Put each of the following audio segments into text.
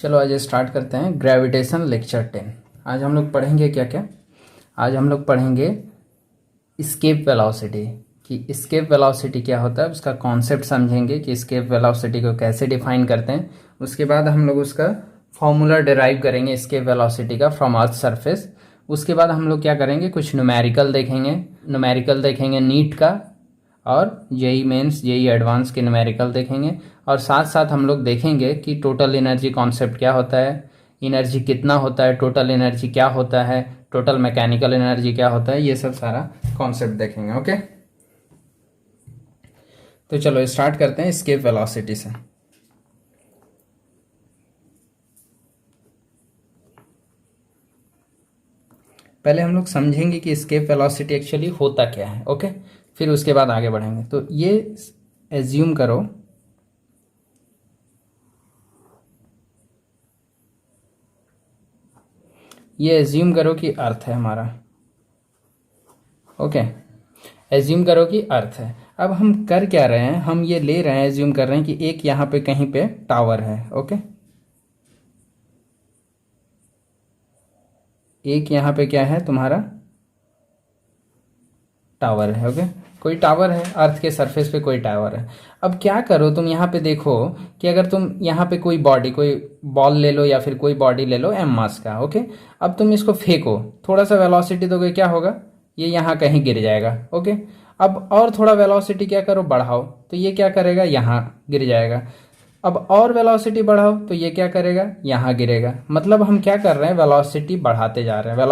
चलो आज स्टार्ट करते हैं ग्रेविटेशन लेक्चर 10। आज हम लोग पढ़ेंगे क्या क्या। आज हम लोग पढ़ेंगे एस्केप वेलोसिटी कि एस्केप वेलोसिटी क्या होता है, उसका कॉन्सेप्ट समझेंगे कि एस्केप वेलोसिटी को कैसे डिफाइन करते हैं। उसके बाद हम लोग उसका फॉर्मूला डिराइव करेंगे एस्केप वेलोसिटी का फ्रॉम अर्थ सरफेस। उसके बाद हम लोग क्या करेंगे, कुछ न्यूमेरिकल देखेंगे नीट का, और जेई मेंस जेई एडवांस के न्यूमेरिकल देखेंगे। और साथ साथ हम लोग देखेंगे कि टोटल एनर्जी कॉन्सेप्ट क्या होता है, एनर्जी कितना होता है, टोटल एनर्जी क्या होता है, टोटल मैकेनिकल एनर्जी क्या होता है, ये सब सारा कॉन्सेप्ट देखेंगे। ओके, तो चलो स्टार्ट करते हैं एस्केप वेलोसिटी से। पहले हम लोग समझेंगे कि एस्केप वेलोसिटी एक्चुअली होता क्या है। ओके, फिर उसके बाद आगे बढ़ेंगे। तो ये एज्यूम करो कि अर्थ है हमारा। ओके, एज्यूम करो कि अर्थ है। अब हम कर क्या रहे हैं, हम ये ले रहे हैं, एज्यूम कर रहे हैं कि एक यहाँ पे कहीं पे टावर है। ओके, एक यहाँ पे क्या है तुम्हारा, टावर है। ओके, कोई टावर है, अर्थ के सरफेस पे कोई टावर है। अब क्या करो तुम यहाँ पे देखो कि अगर तुम यहाँ पे कोई बॉल ले लो या फिर कोई बॉडी ले लो एम मास का। ओके, अब तुम इसको फेंको, थोड़ा सा वेलोसिटी दोगे, क्या होगा, ये यहाँ कहीं गिर जाएगा। ओके, अब और थोड़ा वेलोसिटी क्या करो, बढ़ाओ, तो ये क्या करेगा, यहाँ गिर जाएगा। अब और वेलोसिटी बढ़ाओ तो ये क्या करेगा, यहाँ गिरेगा। मतलब हम क्या कर रहे हैं, वेलोसिटी बढ़ाते जा रहे हैं, तो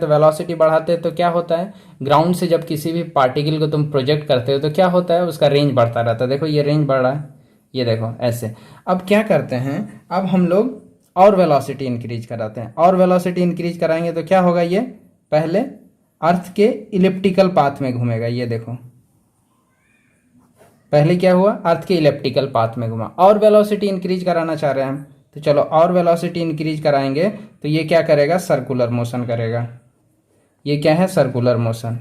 वेलोसिटी बढ़ाते हैं तो क्या होता है, ग्राउंड से जब किसी भी पार्टिकल को तुम प्रोजेक्ट करते हो तो क्या होता है, उसका रेंज बढ़ता रहता है। देखो ये रेंज बढ़ रहा है, ये देखो ऐसे। अब क्या करते हैं, अब हम लोग और वेलोसिटी इंक्रीज कराते हैं, और वेलोसिटी इंक्रीज कराएंगे तो क्या होगा, ये पहले अर्थ के इलिप्टिकल पाथ में घूमेगा। ये देखो पहले क्या हुआ, अर्थ के इलेप्टिकल पाथ में घुमा। और वेलोसिटी इंक्रीज कराना चाह रहे हैं हम, तो चलो और वेलोसिटी इंक्रीज कराएंगे तो ये क्या करेगा, सर्कुलर मोशन करेगा। ये क्या है, सर्कुलर मोशन।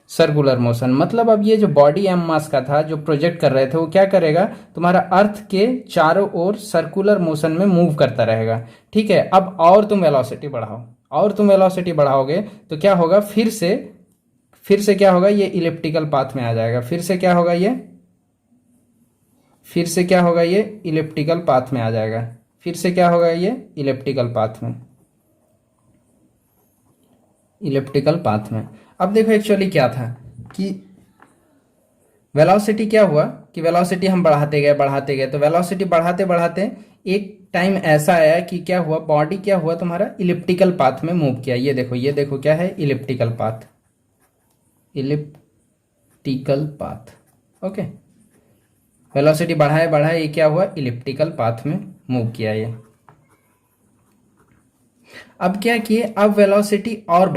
सर्कुलर मोशन मतलब अब ये जो बॉडी एम मास का था जो प्रोजेक्ट कर रहे थे, वो क्या करेगा, तुम्हारा अर्थ के चारों ओर सर्कुलर मोशन में मूव करता रहेगा। ठीक है, अब और तुम वेलोसिटी बढ़ाओ, और तुम वेलोसिटी बढ़ाओगे तो क्या होगा, फिर से क्या होगा, ये इलिप्टिकल पाथ में आ जाएगा। फिर से क्या होगा, ये इलिप्टिकल पाथ में आ जाएगा। फिर से क्या होगा, ये इलिप्टिकल पाथ में। अब देखो एक्चुअली क्या था कि वेलोसिटी क्या हुआ कि वेलोसिटी हम बढ़ाते गए तो वेलोसिटी बढ़ाते बढ़ाते एक टाइम ऐसा आया कि क्या हुआ, बॉडी क्या हुआ तुम्हारा, इलिप्टिकल पाथ में मूव किया। ये देखो क्या है, इलिप्टिकल पाथ। ओके, वेलोसिटी बढ़ाए ये क्या हुआ, इलिप्टिकल पाथ में मूव किया ये। अब क्या किए, अब वेलोसिटी और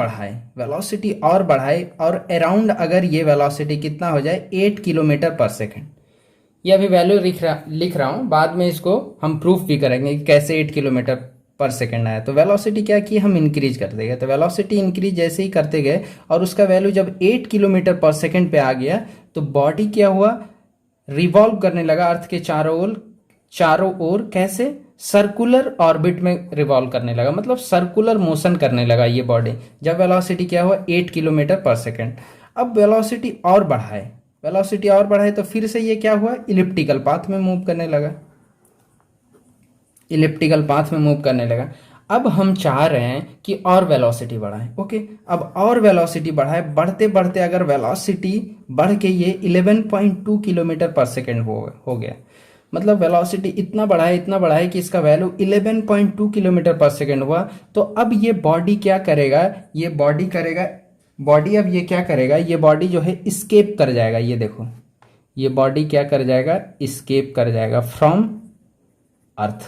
बढ़ाए और अराउंड अगर ये वेलोसिटी कितना हो जाए, 8 किलोमीटर पर सेकेंड। ये अभी वैल्यू लिख रहा हूँ, बाद में इसको हम प्रूफ भी करेंगे कि कैसे 8 किलोमीटर पर सेकेंड आया। तो वेलोसिटी क्या की, हम इंक्रीज करते गए, तो वेलोसिटी इंक्रीज जैसे ही करते गए और उसका वैल्यू जब 8 किलोमीटर पर सेकेंड पे आ गया तो बॉडी क्या हुआ, रिवॉल्व करने लगा अर्थ के चारों ओर कैसे, सर्कुलर ऑर्बिट में रिवॉल्व करने लगा, मतलब सर्कुलर मोशन करने लगा ये बॉडी। जब वेलोसिटी क्या हुआ, 8 किलोमीटर पर सेकेंड। अब वेलोसिटी और बढ़ाए तो फिर से ये क्या हुआ, इलिप्टिकल पाथ में मूव करने लगा। अब हम चाह रहे हैं कि और वेलोसिटी बढ़ाएं। ओके, अब और वेलोसिटी बढ़ाए, बढ़ते बढ़ते अगर वेलोसिटी बढ़ के ये 11.2 किलोमीटर पर सेकेंड हो गया, मतलब वेलोसिटी इतना बढ़ाए कि इसका वैल्यू 11.2 किलोमीटर पर सेकेंड हुआ। तो अब ये बॉडी क्या करेगा, ये बॉडी जो है इस्केप कर जाएगा। ये देखो ये बॉडी क्या कर जाएगा, इस्केप कर जाएगा फ्रॉम अर्थ।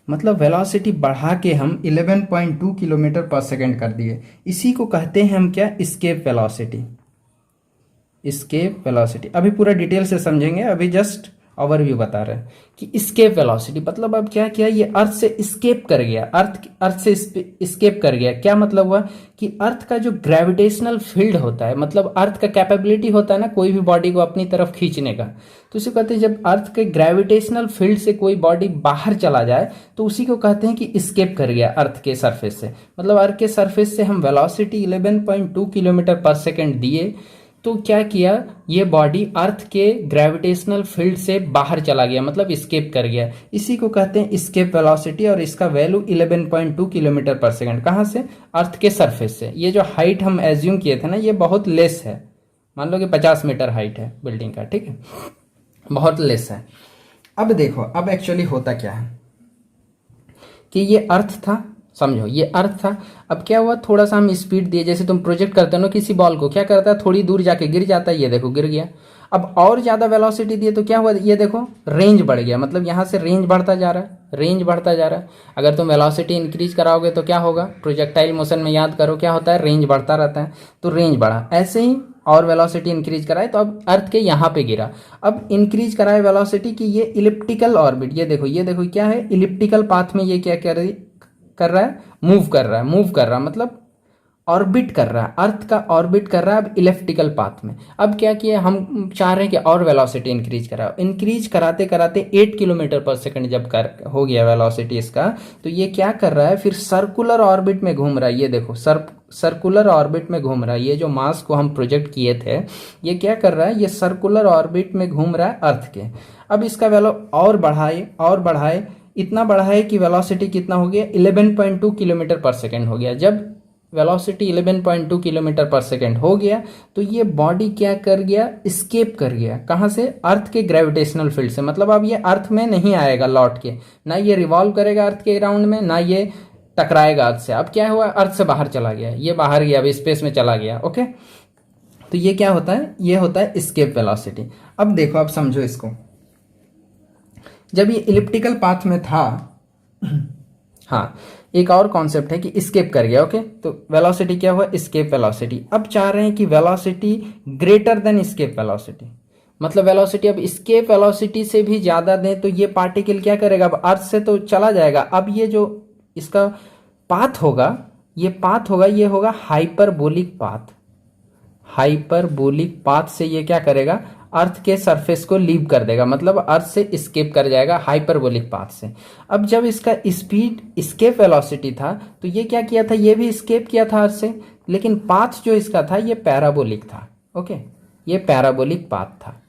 मतलब वेलोसिटी बढ़ा के हम 11.2 किलोमीटर पर सेकेंड कर दिए। इसी को कहते हैं हम क्या, इस्केप वेलोसिटी। अभी पूरा डिटेल से समझेंगे, अभी जस्ट ओवरव्यू बता रहे हैं कि स्केप वेलोसिटी मतलब अब क्या किया, ये अर्थ से स्केप कर गया, अर्थ से स्केप कर गया। क्या मतलब हुआ कि अर्थ का जो ग्रेविटेशनल फील्ड होता है, मतलब अर्थ का कैपेबिलिटी होता है ना कोई भी बॉडी को अपनी तरफ खींचने का, तो उसे कहते हैं जब अर्थ के ग्रेविटेशनल फील्ड से कोई बॉडी बाहर चला जाए तो उसी को कहते हैं कि स्केप कर गया अर्थ के सरफेस से। मतलब अर्थ के सरफेस से हम वेलोसिटी 11.2 किलोमीटर पर सेकेंड दिए, तो क्या किया, ये बॉडी अर्थ के ग्रेविटेशनल फील्ड से बाहर चला गया, मतलब स्केप कर गया। इसी को कहते हैं स्केप वेलोसिटी, और इसका वैल्यू 11.2 किलोमीटर पर सेकंड। कहाँ से? अर्थ के सरफेस से। ये जो हाइट हम एज्यूम किए थे ना, ये बहुत लेस है, मान लो कि 50 मीटर हाइट है बिल्डिंग का, ठीक है, बहुत लेस है। अब देखो, अब एक्चुअली होता क्या है कि ये अर्थ था, समझो ये अर्थ था। अब क्या हुआ, थोड़ा सा हम स्पीड दिए, जैसे तुम प्रोजेक्ट करते हो ना किसी बॉल को, क्या करता है, थोड़ी दूर जाके गिर जाता है, ये देखो गिर गया। अब और ज़्यादा वेलोसिटी दिए तो क्या हुआ, ये देखो रेंज बढ़ गया, मतलब यहाँ से रेंज बढ़ता जा रहा है, रेंज बढ़ता जा रहा है। अगर तुम वेलोसिटी इंक्रीज कराओगे तो क्या होगा, प्रोजेक्टाइल मोशन में याद करो क्या होता है, रेंज बढ़ता रहता है, तो रेंज बढ़ा। ऐसे ही और वेलोसिटी इंक्रीज कराए तो अब अर्थ के यहाँ पे गिरा। अब इंक्रीज कराए वेलोसिटी की, ये इलिप्टिकल ऑर्बिट, ये देखो क्या है, इलिप्टिकल पाथ में ये क्या कर रहा है, मूव कर रहा है, मूव कर रहा है, मतलब ऑर्बिट कर रहा है, अर्थ का ऑर्बिट कर रहा है अब इलेप्टिकल पाथ में। अब क्या किया, हम चाह रहे हैं कि और वेलोसिटी इंक्रीज कराओ। इंक्रीज कराते कराते 8 किलोमीटर पर सेकंड जब हो गया वेलोसिटी इसका, तो ये क्या कर रहा है, फिर सर्कुलर ऑर्बिट में घूम रहा है। ये देखो सर्कुलर ऑर्बिट में घूम रहा है। ये जो मास को हम प्रोजेक्ट किए थे, ये क्या कर रहा है, ये सर्कुलर ऑर्बिट में घूम रहा है अर्थ के। अब इसका वेलो और बढ़ाए, इतना बढ़ाए कि वेलोसिटी कितना हो गया, 11.2 किलोमीटर पर सेकेंड हो गया। जब वेलोसिटी 11.2 किलोमीटर पर सेकेंड हो गया तो ये बॉडी क्या कर गया, स्केप कर गया। कहाँ से? अर्थ के ग्रेविटेशनल फील्ड से। मतलब अब ये अर्थ में नहीं आएगा लौट के, ना ये रिवॉल्व करेगा अर्थ के अराउंड में, ना ये टकराएगा अर्थ से। अब क्या हुआ, अर्थ से बाहर चला गया, ये बाहर गया, अब स्पेस में चला गया। ओके, तो ये क्या होता है, ये होता है स्केप वेलोसिटी। अब देखो, अब समझो इसको, जब ये इलिप्टिकल पाथ में था हाँ, एक और कॉन्सेप्ट है कि स्केप कर गया। ओके, तो वेलोसिटी क्या हुआ, स्केप वेलोसिटी। अब चाह रहे हैं कि velocity greater than escape velocity, मतलब वेलोसिटी अब स्केप वेलोसिटी से भी ज्यादा दें तो ये पार्टिकल क्या करेगा, अब अर्थ से तो चला जाएगा। अब ये जो इसका पाथ होगा, ये होगा हाइपरबोलिक पाथ। हाइपरबोलिक पाथ से ये क्या करेगा, अर्थ के सरफेस को लीव कर देगा, मतलब अर्थ से स्केप कर जाएगा हाइपरबोलिक पाथ से। अब जब इसका स्पीड स्केप वेलोसिटी था तो ये क्या किया था, ये भी स्केप किया था अर्थ से, लेकिन पाथ जो इसका था ये पैराबोलिक था। ओके, ये पैराबोलिक पाथ था,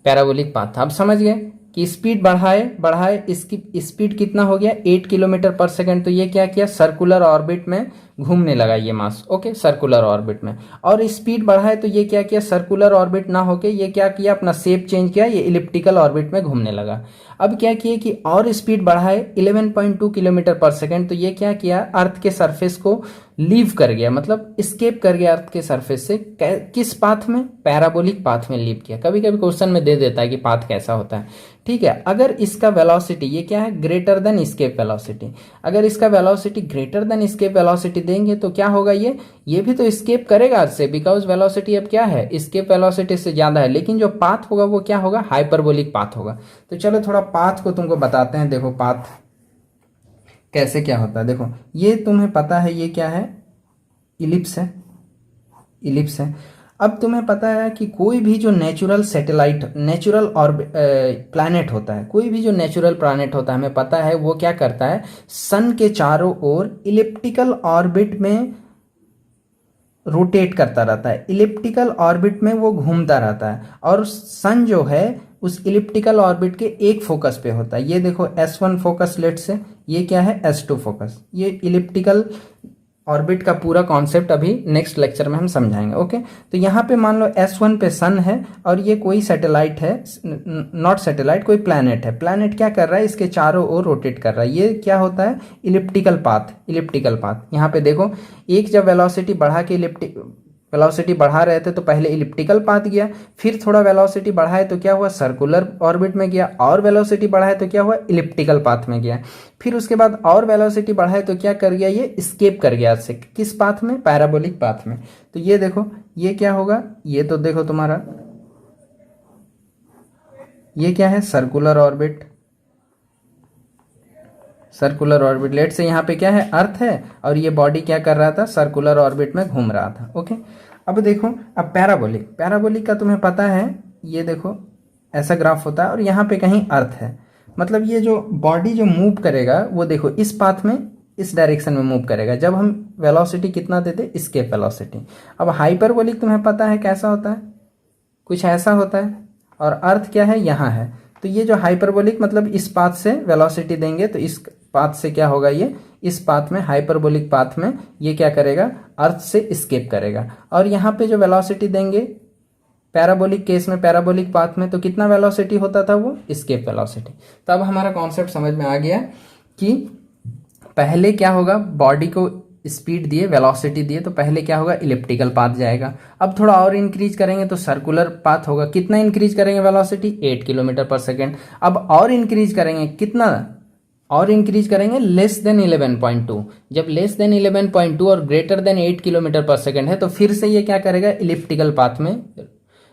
पैराबोलिक पाथ था। अब समझ गए कि स्पीड बढ़ाए, इसकी स्पीड कितना हो गया, 8 किलोमीटर पर सेकंड। तो ये क्या किया, सर्कुलर ऑर्बिट में घूमने लगा ये मास। ओके, सर्कुलर ऑर्बिट में। और स्पीड बढ़ाए तो ये क्या किया, सर्कुलर ऑर्बिट ना होके ये क्या किया, अपना शेप चेंज किया, ये इलिप्टिकल ऑर्बिट में घूमने लगा। अब क्या किया कि और स्पीड बढ़ाए 11.2 किलोमीटर पर सेकंड। तो ये क्या किया, अर्थ के सरफेस को लीव कर गया, मतलब स्केप कर गया अर्थ के सरफेस से। किस पाथ में, पैराबोलिक पाथ में लीव किया। कभी कभी क्वेश्चन में दे देता है कि पाथ कैसा होता है, ठीक है। अगर इसका वेलोसिटी ये क्या है, ग्रेटर देन स्केप वेलोसिटी, अगर इसका velocity greater than escape velocity देंगे तो क्या होगा, ये भी तो स्केप करेगा अर्थ से, बिकॉज वेलोसिटी अब क्या है, स्केप वेलोसिटी से ज्यादा है। लेकिन जो पाथ होगा वो क्या होगा, हाइपरबोलिक पाथ होगा। तो चलो थोड़ा पाथ को तुमको बताते हैं। देखो पाथ कैसे क्या होता है। देखो ये तुम्हें पता है, ये क्या है, इलिप्स है, इलिप्स है। अब तुम्हें पता है कि कोई भी जो नेचुरल सैटेलाइट, नेचुरल और प्लैनेट होता है, कोई भी जो नेचुरल प्लैनेट होता है, हमें पता है वो क्या करता है, सन के चारों ओर इलिप्टिकल ऑर्बिट में रोटेट करता रहता है, इलिप्टिकल ऑर्बिट में वो घूमता रहता है। और सन जो है उस इलिप्टिकल ऑर्बिट के एक फोकस पे होता है। ये देखो S1 फोकस लेट से, ये क्या है S2 फोकस। ये इलिप्टिकल ऑर्बिट का पूरा कॉन्सेप्ट अभी नेक्स्ट लेक्चर में हम समझाएंगे। ओके, तो यहाँ पे मान लो S1 पे सन है और ये कोई सैटेलाइट है, नॉट सैटेलाइट, कोई प्लैनेट है। प्लैनेट क्या कर रहा है, इसके चारों ओर रोटेट कर रहा है। ये क्या होता है, इलिप्टिकल पाथ, इलिप्टिकल पाथ। यहाँ पे देखो, एक जब वेलोसिटी बढ़ा के वेलोसिटी बढ़ा रहे थे तो पहले इलिप्टिकल पाथ गया, फिर थोड़ा वेलोसिटी बढ़ाए तो क्या हुआ, सर्कुलर ऑर्बिट में गया, और वेलोसिटी बढ़ाए तो क्या हुआ, इलिप्टिकल पाथ में गया। फिर उसके बाद और वेलोसिटी बढ़ाए तो क्या कर गया, ये स्केप कर गया से, किस पाथ में, पैराबोलिक पाथ में। तो ये देखो ये क्या होगा, ये तो देखो तुम्हारा ये क्या है, circular orbit. Circular orbit, let say यहाँ पे क्या है, अर्थ है और ये बॉडी क्या कर रहा था, सर्कुलर ऑर्बिट में घूम रहा था। ओके, अब देखो, अब पैराबोलिक, पैराबोलिक का तुम्हें पता है, ये देखो ऐसा ग्राफ होता है और यहाँ पे कहीं अर्थ है, मतलब ये जो बॉडी जो मूव करेगा वो देखो इस पाथ में, इस डायरेक्शन में मूव करेगा। जब हम वेलोसिटी कितना देते, एस्केप वेलोसिटी। अब हाइपरबोलिक तुम्हें पता है कैसा होता है, कुछ ऐसा होता है, और अर्थ क्या है, यहाँ है। तो ये जो हाइपरबोलिक मतलब इस पाथ से वेलोसिटी देंगे तो इस पाथ से क्या होगा, ये इस पाथ में, हाइपरबोलिक पाथ में ये क्या करेगा, अर्थ से एस्केप करेगा। और यहाँ पे जो वेलोसिटी देंगे पैराबोलिक केस में, पैराबोलिक पाथ में, तो कितना वेलोसिटी होता था वो, एस्केप वेलोसिटी। तो अब हमारा कॉन्सेप्ट समझ में आ गया कि पहले क्या होगा, बॉडी को स्पीड दिए, वेलोसिटी दिए, तो पहले क्या होगा, इलिप्टिकल पाथ जाएगा। अब थोड़ा और इंक्रीज करेंगे तो सर्कुलर पाथ होगा। कितना इंक्रीज करेंगे वेलोसिटी, 8 किलोमीटर पर सेकेंड। अब और इंक्रीज करेंगे, कितना और इंक्रीज करेंगे, लेस देन 11.2। जब लेस देन 11.2 और ग्रेटर देन 8 किलोमीटर पर सेकेंड है तो फिर से ये क्या करेगा, इलिप्टिकल पाथ में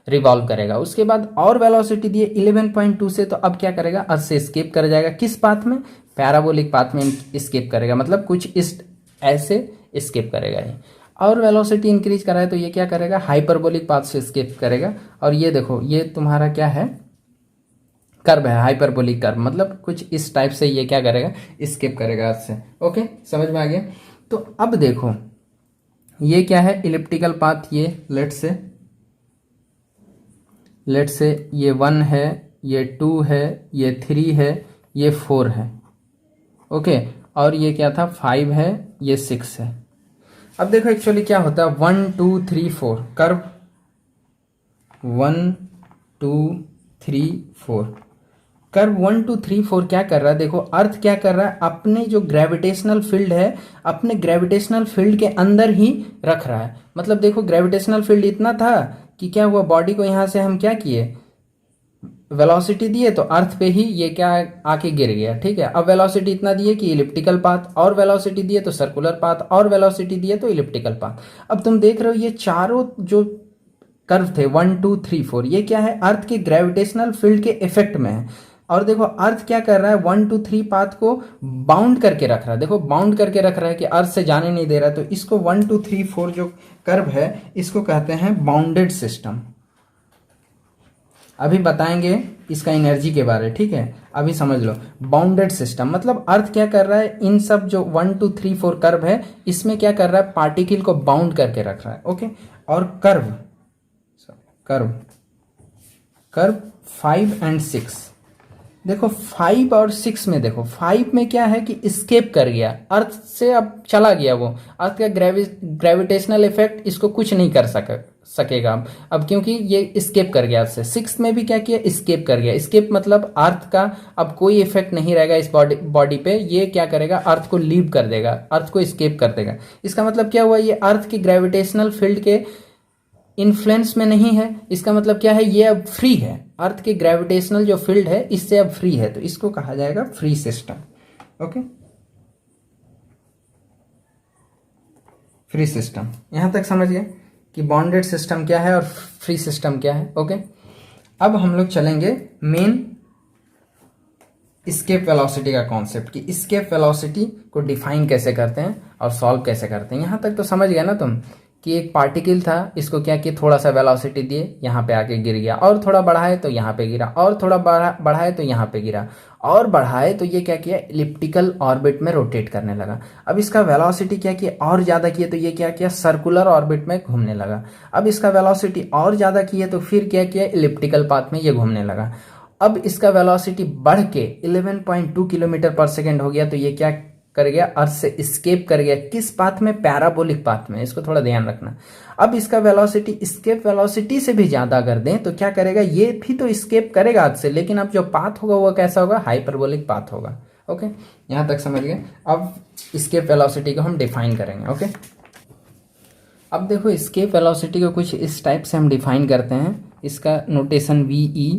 रिवॉल्व करेगा। उसके बाद और वेलोसिटी दिए 11.2 से, तो अब क्या करेगा, अर्थ से एस्केप कर जाएगा। किस पाथ में, पैराबोलिक पाथ में एस्केप करेगा, मतलब कुछ इस ऐसे एस्केप करेगा ये। और वेलोसिटी इंक्रीज करा है तो ये क्या करेगा, हाइपरबोलिक पाथ से एस्केप करेगा। और ये देखो, ये तुम्हारा क्या है, कर्व है, हाइपरबोलिक कर्व, मतलब कुछ इस टाइप से ये क्या करेगा, एस्केप करेगा अर्थ से। ओके, समझ में आ गया। तो अब देखो ये क्या है, इलिप्टिकल पाथ, ये लेट से ये 1 है, ये 2 है, ये 3 है, ये 4 है। ओके, और ये क्या था, 5 है, ये 6 है। अब देखो एक्चुअली क्या होता है, 1 2 3 4 कर्व, 1 2 3 4 कर्व, 1 2 3 4 क्या कर रहा है, देखो अर्थ क्या कर रहा है, अपने जो ग्रेविटेशनल फील्ड है, अपने ग्रेविटेशनल फील्ड के अंदर ही रख रहा है। मतलब देखो ग्रेविटेशनल फील्ड इतना था कि क्या हुआ, बॉडी को यहां से हम क्या किए, वेलोसिटी दिए तो अर्थ पे ही ये क्या आके गिर गया। ठीक है, अब वेलोसिटी इतना दिए कि इलिप्टिकल पाथ, और वेलोसिटी दिए तो सर्कुलर पाथ, और वेलोसिटी दिए तो इलिप्टिकल पाथ। अब तुम देख रहे हो ये चारों जो कर्व थे 1 2 3 4, ये क्या है, अर्थ के ग्रेविटेशनल फील्ड के इफेक्ट में है। और देखो अर्थ क्या कर रहा है, 1 2 3 पाथ को बाउंड करके रख रहा है। देखो बाउंड करके रख रहा है कि अर्थ से जाने नहीं दे रहा है। तो इसको 1 2 3 4 जो कर्व है इसको कहते हैं बाउंडेड सिस्टम। अभी बताएंगे इसका एनर्जी के बारे, ठीक है, अभी समझ लो। बाउंडेड सिस्टम मतलब अर्थ क्या कर रहा है, इन सब जो 1 2 3 4 कर्व है इसमें क्या कर रहा है, पार्टिकल को बाउंड करके रख रहा है। ओके, और कर्व कर्व कर्व 5 और 6, देखो 5 और 6 में, देखो 5 में क्या है कि एस्केप कर गया अर्थ से, अब चला गया वो, अर्थ का ग्रेविटेशनल इफेक्ट इसको कुछ नहीं कर सकेगा अब क्योंकि ये एस्केप कर गया अर्थ से। 6 में भी क्या किया, एस्केप कर गया। एस्केप मतलब अर्थ का अब कोई इफेक्ट नहीं रहेगा इस बॉडी पे, ये क्या करेगा, अर्थ को लीव कर देगा, अर्थ को एस्केप कर देगा। इसका मतलब क्या हुआ, ये अर्थ की ग्रेविटेशनल फील्ड के इन्फ्लुएंस में नहीं है। इसका मतलब क्या है, ये अब फ्री है, अर्थ के ग्रेविटेशनल जो फील्ड है इससे अब फ्री है, तो इसको कहा जाएगा free system. Okay, free system. यहां तक समझ गए कि बॉन्डेड सिस्टम क्या है और फ्री सिस्टम क्या है। ओके, अब हम लोग चलेंगे मेन एस्केप वेलोसिटी का कॉन्सेप्ट, कि एस्केप वेलोसिटी को डिफाइन कैसे करते हैं और सॉल्व कैसे करते हैं। यहां तक तो समझ गया ना तुम कि एक पार्टिकल था, इसको क्या किया, थोड़ा सा वेलोसिटी दिए, यहाँ पे आके गिर गया, और थोड़ा बढ़ाए तो यहाँ पे गिरा, और थोड़ा बढ़ाए तो यहाँ पे गिरा, और बढ़ाए तो ये क्या किया, इलिप्टिकल ऑर्बिट में रोटेट करने लगा। अब इसका वेलोसिटी क्या किया, और ज़्यादा किया तो ये क्या किया, सर्कुलर ऑर्बिट में घूमने लगा। अब इसका वेलोसिटी और ज़्यादा किया तो फिर क्या किया, इलिप्टिकल पाथ में ये घूमने लगा। अब इसका वेलोसिटी बढ़ के 11.2 किलोमीटर पर सेकेंड हो गया तो ये क्या कर गया, अर्थ से एस्केप कर गया। किस पाथ में, पैराबोलिक पाथ में, इसको थोड़ा ध्यान रखना। अब इसका वेलोसिटी एस्केप वेलोसिटी से भी ज्यादा कर दें तो क्या करेगा, ये भी तो एस्केप करेगा अर्थ से, लेकिन अब जो पाथ होगा वो कैसा होगा, हाइपरबोलिक पाथ होगा। ओके, यहां तक समझ गए। अब एस्केप वेलोसिटी को हम डिफाइन करेंगे। ओके, अब देखो एस्केप वेलोसिटी को कुछ इस टाइप से हम डिफाइन करते हैं। इसका नोटेशन VE,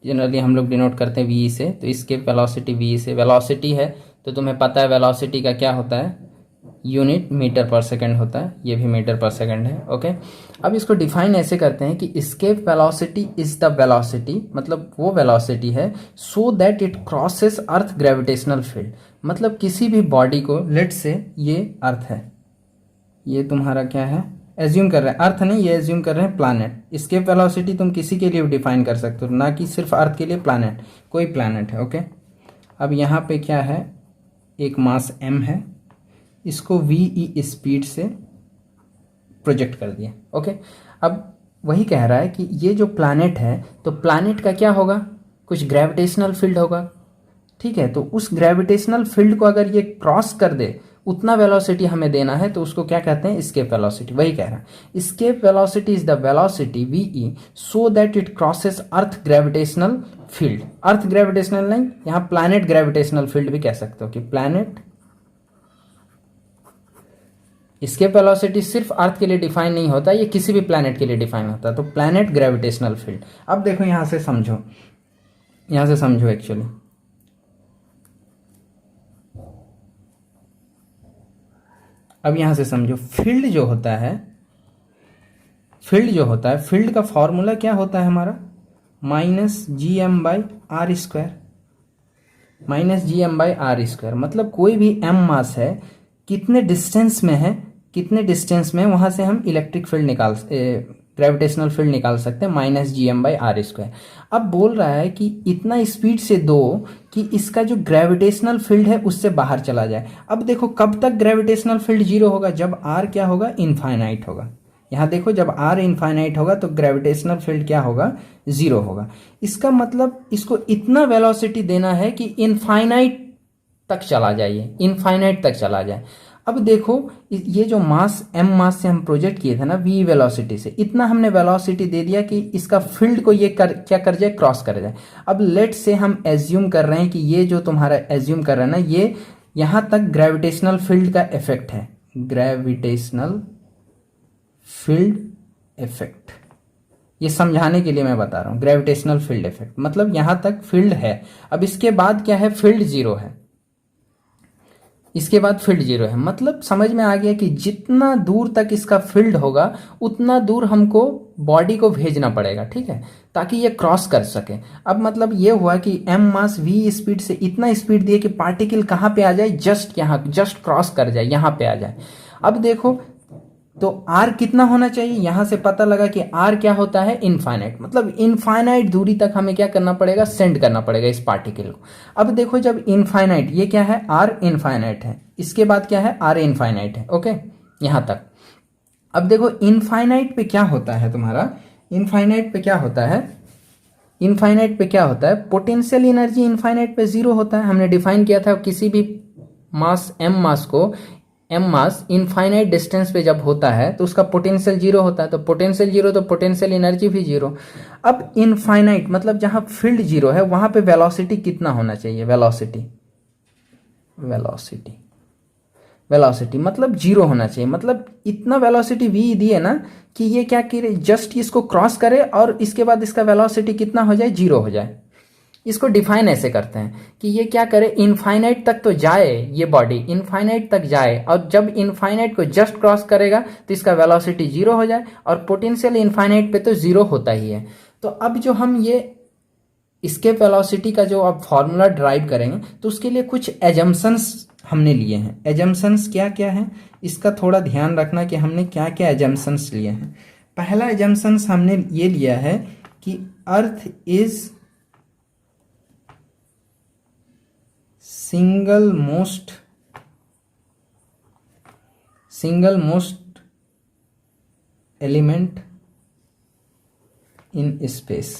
जनरली हम लोग डिनोट करते हैं VE से। तो एस्केप वेलोसिटी VE से, वेलोसिटी है तो तुम्हें पता है वेलोसिटी का क्या होता है, यूनिट मीटर पर सेकंड होता है, ये भी मीटर पर सेकंड है। ओके, अब इसको डिफाइन ऐसे करते हैं कि escape velocity is the velocity, मतलब वो वेलोसिटी है so that it crosses earth gravitational field. मतलब किसी भी बॉडी को, लेट से ये अर्थ है, ये तुम्हारा क्या है, एज्यूम कर रहे हैं अर्थ नहीं, ये एज्यूम कर रहे हैं प्लैनेट। एस्केप वेलोसिटी तुम किसी के लिए भी डिफाइन कर सकते हो, ना कि सिर्फ अर्थ के लिए, प्लैनेट, कोई प्लैनेट है। ओके, अब यहाँ पे क्या है, एक मास m है, इसको ve स्पीड से प्रोजेक्ट कर दिया। ओके, अब वही कह रहा है कि ये जो प्लैनेट है, तो प्लैनेट का क्या होगा, कुछ ग्रेविटेशनल फील्ड होगा। ठीक है, तो उस ग्रेविटेशनल फील्ड को अगर ये क्रॉस कर दे, उतना वेलोसिटी हमें देना है, तो उसको क्या कहते हैं, एस्केप वेलोसिटी। वही कह रहा है, escape velocity is the velocity ve so that it crosses earth gravitational field. Earth gravitational नहीं, यहाँ प्लैनेट ग्रेविटेशनल फील्ड भी कह सकते हो कि प्लैनेट। एस्केप वेलोसिटी सिर्फ अर्थ के लिए डिफाइन नहीं होता, ये किसी भी प्लैनेट के लिए डिफाइन होता है, तो प्लैनेट ग्रेविटेशनल फील्ड। अब देखो यहां से समझो, यहां से समझो एक्चुअली, अब यहां से समझो, फील्ड जो होता है, फील्ड जो होता है, फील्ड का फॉर्मूला क्या होता है हमारा, -gm/r², -gm/r²। मतलब कोई भी m मास है, कितने डिस्टेंस में है, कितने डिस्टेंस में, वहां से हम इलेक्ट्रिक फील्ड निकाल, ग्रेविटेशनल फील्ड निकाल सकते हैं, -gm/r²। अब बोल रहा है कि इतना स्पीड से दो कि इसका जो ग्रेविटेशनल फील्ड है उससे बाहर चला जाए। अब देखो कब तक ग्रेविटेशनल फील्ड जीरो होगा, जब r क्या होगा, इनफाइनाइट होगा। यहां देखो जब r इनफाइनाइट होगा तो ग्रेविटेशनल फील्ड क्या होगा, जीरो होगा। इसका मतलब इसको इतना वेलोसिटी देना है कि इनफाइनाइट तक चला जाए, इनफाइनाइट तक चला जाए। अब देखो ये जो मास m मास से हम प्रोजेक्ट किए थे ना v वेलोसिटी से, इतना हमने वेलोसिटी दे दिया कि इसका फील्ड को ये क्या कर जाए, क्रॉस कर जाए। अब लेट से हम एज्यूम कर रहे हैं कि ये जो तुम्हारा एज्यूम कर रहा है ना, ये यहां तक ग्रेविटेशनल फील्ड का इफेक्ट है, ग्रेविटेशनल फील्ड इफेक्ट। ये समझाने के लिए मैं बता रहा हूं, ग्रेविटेशनल फील्ड इफेक्ट मतलब यहां तक फील्ड है। अब इसके बाद क्या है, फील्ड जीरो है, इसके बाद फील्ड जीरो है। मतलब समझ में आ गया कि जितना दूर तक इसका फील्ड होगा उतना दूर हमको बॉडी को भेजना पड़ेगा, ठीक है, ताकि ये क्रॉस कर सके। अब मतलब ये हुआ कि m मास v स्पीड से इतना स्पीड दिए कि पार्टिकल कहाँ पे आ जाए, जस्ट यहाँ, जस्ट क्रॉस कर जाए, यहाँ पे आ जाए। अब देखो तो r कितना होना चाहिए, यहां से पता लगा कि r क्या होता है, इनफाइनाइट। मतलब इनफाइनाइट दूरी तक हमें क्या करना पड़ेगा, सेंड करना पड़ेगा इस पार्टिकल को। अब देखो जब इनफाइनाइट, ये क्या है, r इनफाइनाइट है, इसके बाद क्या है, r इनफाइनाइट है। ओके, यहां तक। अब देखो इनफाइनाइट पे क्या होता है तुम्हारा, इनफाइनाइट पे क्या होता है, इनफाइनाइट पे क्या होता है, पोटेंशियल एनर्जी इनफाइनाइट पे जीरो होता है। हमने डिफाइन किया था किसी भी मास m मास को, m मास इनफाइनाइट डिस्टेंस पे जब होता है तो उसका पोटेंशियल जीरो होता है, तो पोटेंशियल जीरो तो पोटेंशियल एनर्जी भी जीरो। अब इनफाइनाइट मतलब जहां फील्ड जीरो है वहां पे वेलोसिटी कितना होना चाहिए, वेलोसिटी, वेलोसिटी, वेलोसिटी मतलब जीरो होना चाहिए। मतलब इतना वेलोसिटी v दिए ना कि ये क्या करे, जस्ट इसको क्रॉस करे और इसके बाद इसका वेलोसिटी कितना हो जाए, जीरो हो जाए। इसको डिफाइन ऐसे करते हैं कि ये क्या करे, इनफाइनाइट तक तो जाए, ये बॉडी इनफाइनाइट तक जाए, और जब इनफाइनाइट को जस्ट क्रॉस करेगा तो इसका वेलोसिटी जीरो हो जाए, और पोटेंशियल इनफाइनाइट पे तो जीरो होता ही है। तो अब जो हम ये एस्केप वेलोसिटी का जो अब फॉर्मूला ड्राइव करेंगे तो उसके लिए कुछ एजम्पशंस हमने लिए हैं। एजम्पशंस क्या क्या है, इसका थोड़ा ध्यान रखना कि हमने क्या क्या एजम्पशंस लिए हैं। पहला एजम्पशंस हमने ये लिया है कि earth is single most element in space.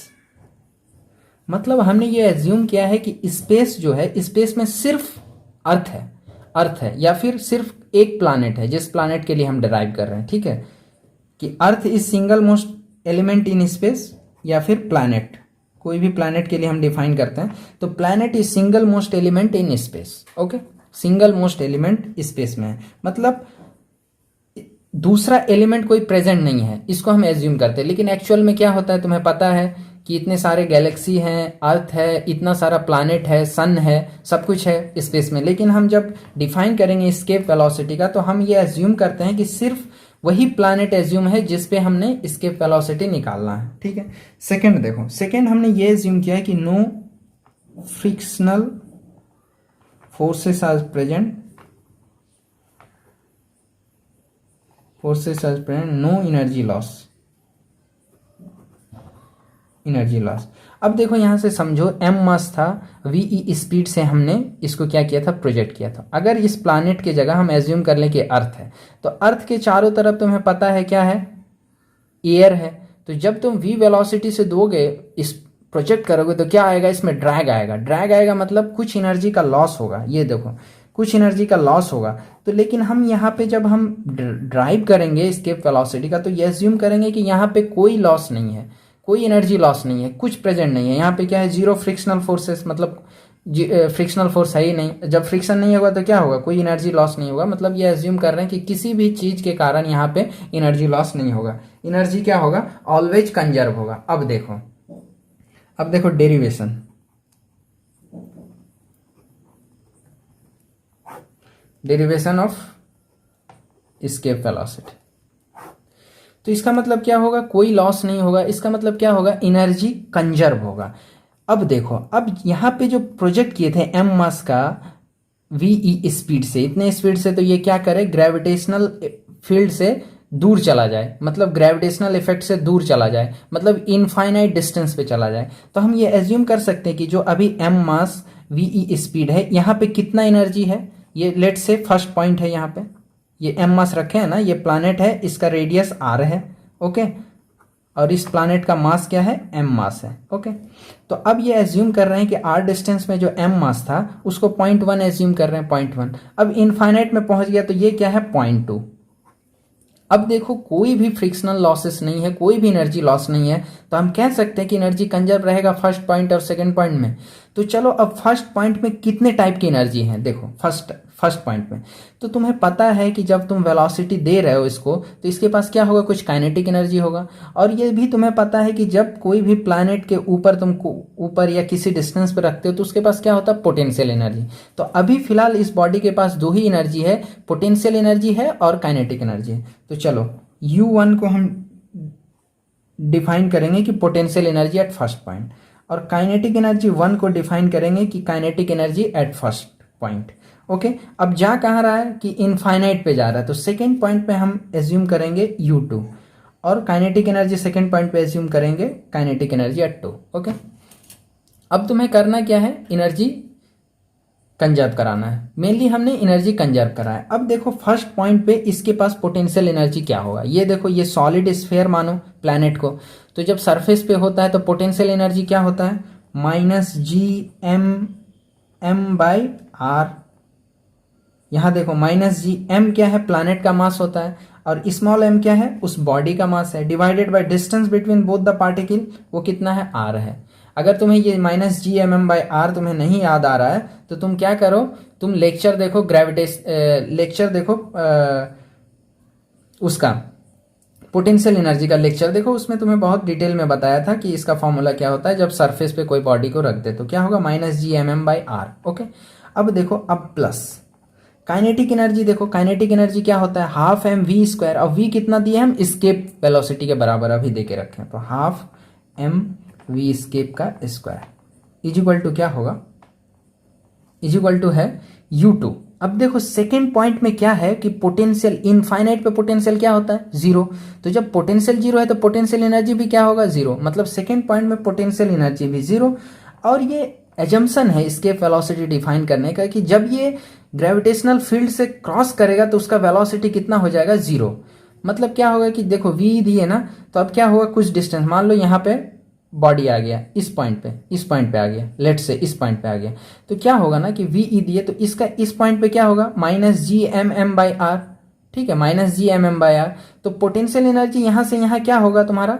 मतलब हमने ये एज्यूम किया है कि स्पेस जो है, स्पेस में सिर्फ अर्थ है या फिर सिर्फ एक प्लैनेट है, जिस प्लैनेट के लिए हम डिराइव कर रहे हैं, ठीक है, कि earth is single most element in space या फिर प्लैनेट, कोई भी प्लैनेट के लिए हम डिफाइन करते हैं तो planet is single most element in space. Okay, single most element space में है, मतलब दूसरा एलिमेंट कोई प्रेजेंट नहीं है, इसको हम एज्यूम करते हैं। लेकिन एक्चुअल में क्या होता है तुम्हें पता है कि इतने सारे गैलेक्सी हैं, अर्थ है, इतना सारा प्लैनेट है, सन है, सब कुछ है स्पेस में। लेकिन हम जब डिफाइन करेंगे एस्केप वेलोसिटी का तो हम ये एज्यूम करते हैं कि सिर्फ वही प्लैनेट एज्यूम है जिस पे हमने एस्केप वेलोसिटी निकालना है। ठीक है। सेकंड देखो, सेकंड हमने ये एज्यूम किया है कि no frictional forces are present, forces are present, no energy loss, energy loss. अब देखो यहां से समझो m मास था, वी स्पीड से हमने इसको क्या किया था, प्रोजेक्ट किया था। अगर इस प्लैनेट की जगह हम एज्यूम कर लें कि अर्थ है, तो अर्थ के चारों तरफ तुम्हें पता है क्या है, एयर है। तो जब तुम v वेलोसिटी से दोगे, इस प्रोजेक्ट करोगे तो क्या आएगा, इसमें ड्रैग आएगा। ड्रैग आएगा मतलब कुछ एनर्जी का लॉस होगा, ये देखो कुछ एनर्जी का लॉस होगा। तो लेकिन हम यहाँ पे जब हम ड्राइव करेंगे एस्केप वेलोसिटी का, तो ये एज्यूम करेंगे कि यहाँ पे कोई लॉस नहीं है, कोई एनर्जी लॉस नहीं है, कुछ प्रेजेंट नहीं है। यहाँ पे क्या है, जीरो फ्रिक्शनल फोर्सेस, मतलब फ्रिक्शनल फोर्स है ही नहीं। जब फ्रिक्शन नहीं होगा तो क्या होगा, कोई एनर्जी लॉस नहीं होगा। मतलब ये एज्यूम कर रहे हैं कि किसी भी चीज के कारण यहाँ पे एनर्जी लॉस नहीं होगा, एनर्जी क्या होगा, ऑलवेज कंजर्व होगा। अब देखो derivation, derivation of escape velocity. तो इसका मतलब क्या होगा, कोई लॉस नहीं होगा। इसका मतलब क्या होगा, एनर्जी कंजर्व होगा। अब देखो, अब यहां पे जो प्रोजेक्ट किए थे m मास का वी स्पीड से, इतने स्पीड से, तो ये क्या करे, ग्रेविटेशनल फील्ड से दूर चला जाए, मतलब ग्रेविटेशनल इफेक्ट से दूर चला जाए, मतलब इनफाइनाइट डिस्टेंस पे चला जाए। तो हम ये एज्यूम कर सकते हैं कि जो अभी m मास वी स्पीड है, यहाँ पे कितना एनर्जी है, ये लेट से फर्स्ट पॉइंट है, यहाँ पे ये m मास रखे हैं ना, ये प्लैनेट है, इसका रेडियस r है, ओके, और इस प्लैनेट का मास क्या है, m मास है, ओके। तो अब ये एज्यूम कर रहे हैं कि r डिस्टेंस में जो m मास था उसको 0.1 एज्यूम कर रहे हैं, 0.1। अब इनफाइनाइट में पहुंच गया तो ये क्या है, 0.2। अब देखो कोई भी फ्रिक्शनल लॉसेस नहीं है, कोई भी एनर्जी लॉस नहीं है, तो हम कह सकते हैं कि एनर्जी कंजर्व रहेगा फर्स्ट पॉइंट और सेकंड पॉइंट में। तो चलो अब फर्स्ट पॉइंट में कितने टाइप की एनर्जी है, देखो फर्स्ट पॉइंट में तो तुम्हें पता है कि जब तुम वेलोसिटी दे रहे हो इसको, तो इसके पास क्या होगा, कुछ काइनेटिक एनर्जी होगा। और ये भी तुम्हें पता है कि जब कोई भी प्लैनेट के ऊपर तुमको ऊपर या किसी डिस्टेंस पे रखते हो तो उसके पास क्या होता है, पोटेंशियल एनर्जी। तो अभी फिलहाल इस बॉडी के पास दो ही एनर्जी है, पोटेंशियल एनर्जी है और काइनेटिक एनर्जी है। तो चलो U1 को हम डिफाइन करेंगे कि potential energy at first point, और काइनेटिक एनर्जी 1 को डिफाइन करेंगे कि kinetic energy at first point, okay. अब जा कहाँ रहा है कि इनफाइनाइट पे जा रहा है, तो सेकेंड पॉइंट पे हम एज्यूम करेंगे U2, और काइनेटिक एनर्जी सेकेंड पॉइंट पे एज्यूम करेंगे काइनेटिक एनर्जी एट 2, ओके। अब तुम्हें करना क्या है, एनर्जी कंजर्व कराना है। मेनली हमने एनर्जी कंजर्व करा है। अब देखो फर्स्ट पॉइंट पे इसके पास पोटेंशियल एनर्जी क्या होगा, ये देखो, ये सॉलिड स्फीयर मानो प्लैनेट को, तो जब सरफेस पे होता है तो पोटेंशियल एनर्जी क्या होता है, -GM/r। यहां देखो -GM क्या है, प्लैनेट का मास होता है, और स्मॉल m क्या है, उस बॉडी का मास है, divided by distance between both the particle, वो कितना है, r है। अगर तुम्हें ये -GMM/r तुम्हें नहीं याद आ रहा है तो तुम क्या करो, तुम लेक्चर देखो, लेक्चर देखो उसका पोटेंशियल एनर्जी का लेक्चर देखो, उसमें तुम्हें बहुत डिटेल में बताया था कि इसका फॉर्मूला क्या होता है जब सरफेस पे कोई बॉडी को रख दे तो क्या होगा, -GMM/r, ओके। अब देखो, अब प्लस काइनेटिक एनर्जी देखो, काइनेटिक एनर्जी क्या होता है, हाफ mv²। अब v कितना दिया है, हम एस्केप वेलोसिटी के बराबर अभी दे के रखे हैं, तो हाफ mv एस्केप का स्क्वायर इज इक्वल टू क्या होगा, इज इक्वल टू है U2। अब देखो सेकेंड पॉइंट में क्या है कि पोटेंशियल, इनफाइनाइट पे पोटेंशियल क्या होता है, जीरो। तो जब पोटेंशियल जीरो है तो पोटेंशियल एनर्जी भी क्या होगा, जीरो। मतलब सेकेंड पॉइंट में पोटेंशियल एनर्जी भी जीरो। और ये एजम्पशन है एस्केप वेलोसिटी डिफाइन करने का कि जब ये ग्रेविटेशनल फील्ड से क्रॉस करेगा तो उसका वेलोसिटी कितना हो जाएगा, जीरो। मतलब क्या होगा कि देखो v दिए ना, तो अब क्या होगा, कुछ डिस्टेंस मान लो यहाँ पे बॉडी आ गया, इस पॉइंट पे आ गया, लेट से इस पॉइंट पे आ गया, तो क्या होगा ना कि वी दिए तो इसका इस पॉइंट पे क्या होगा, -GMM/r, ठीक है, -GMM/r। तो पोटेंशियल एनर्जी यहां से यहां क्या होगा तुम्हारा,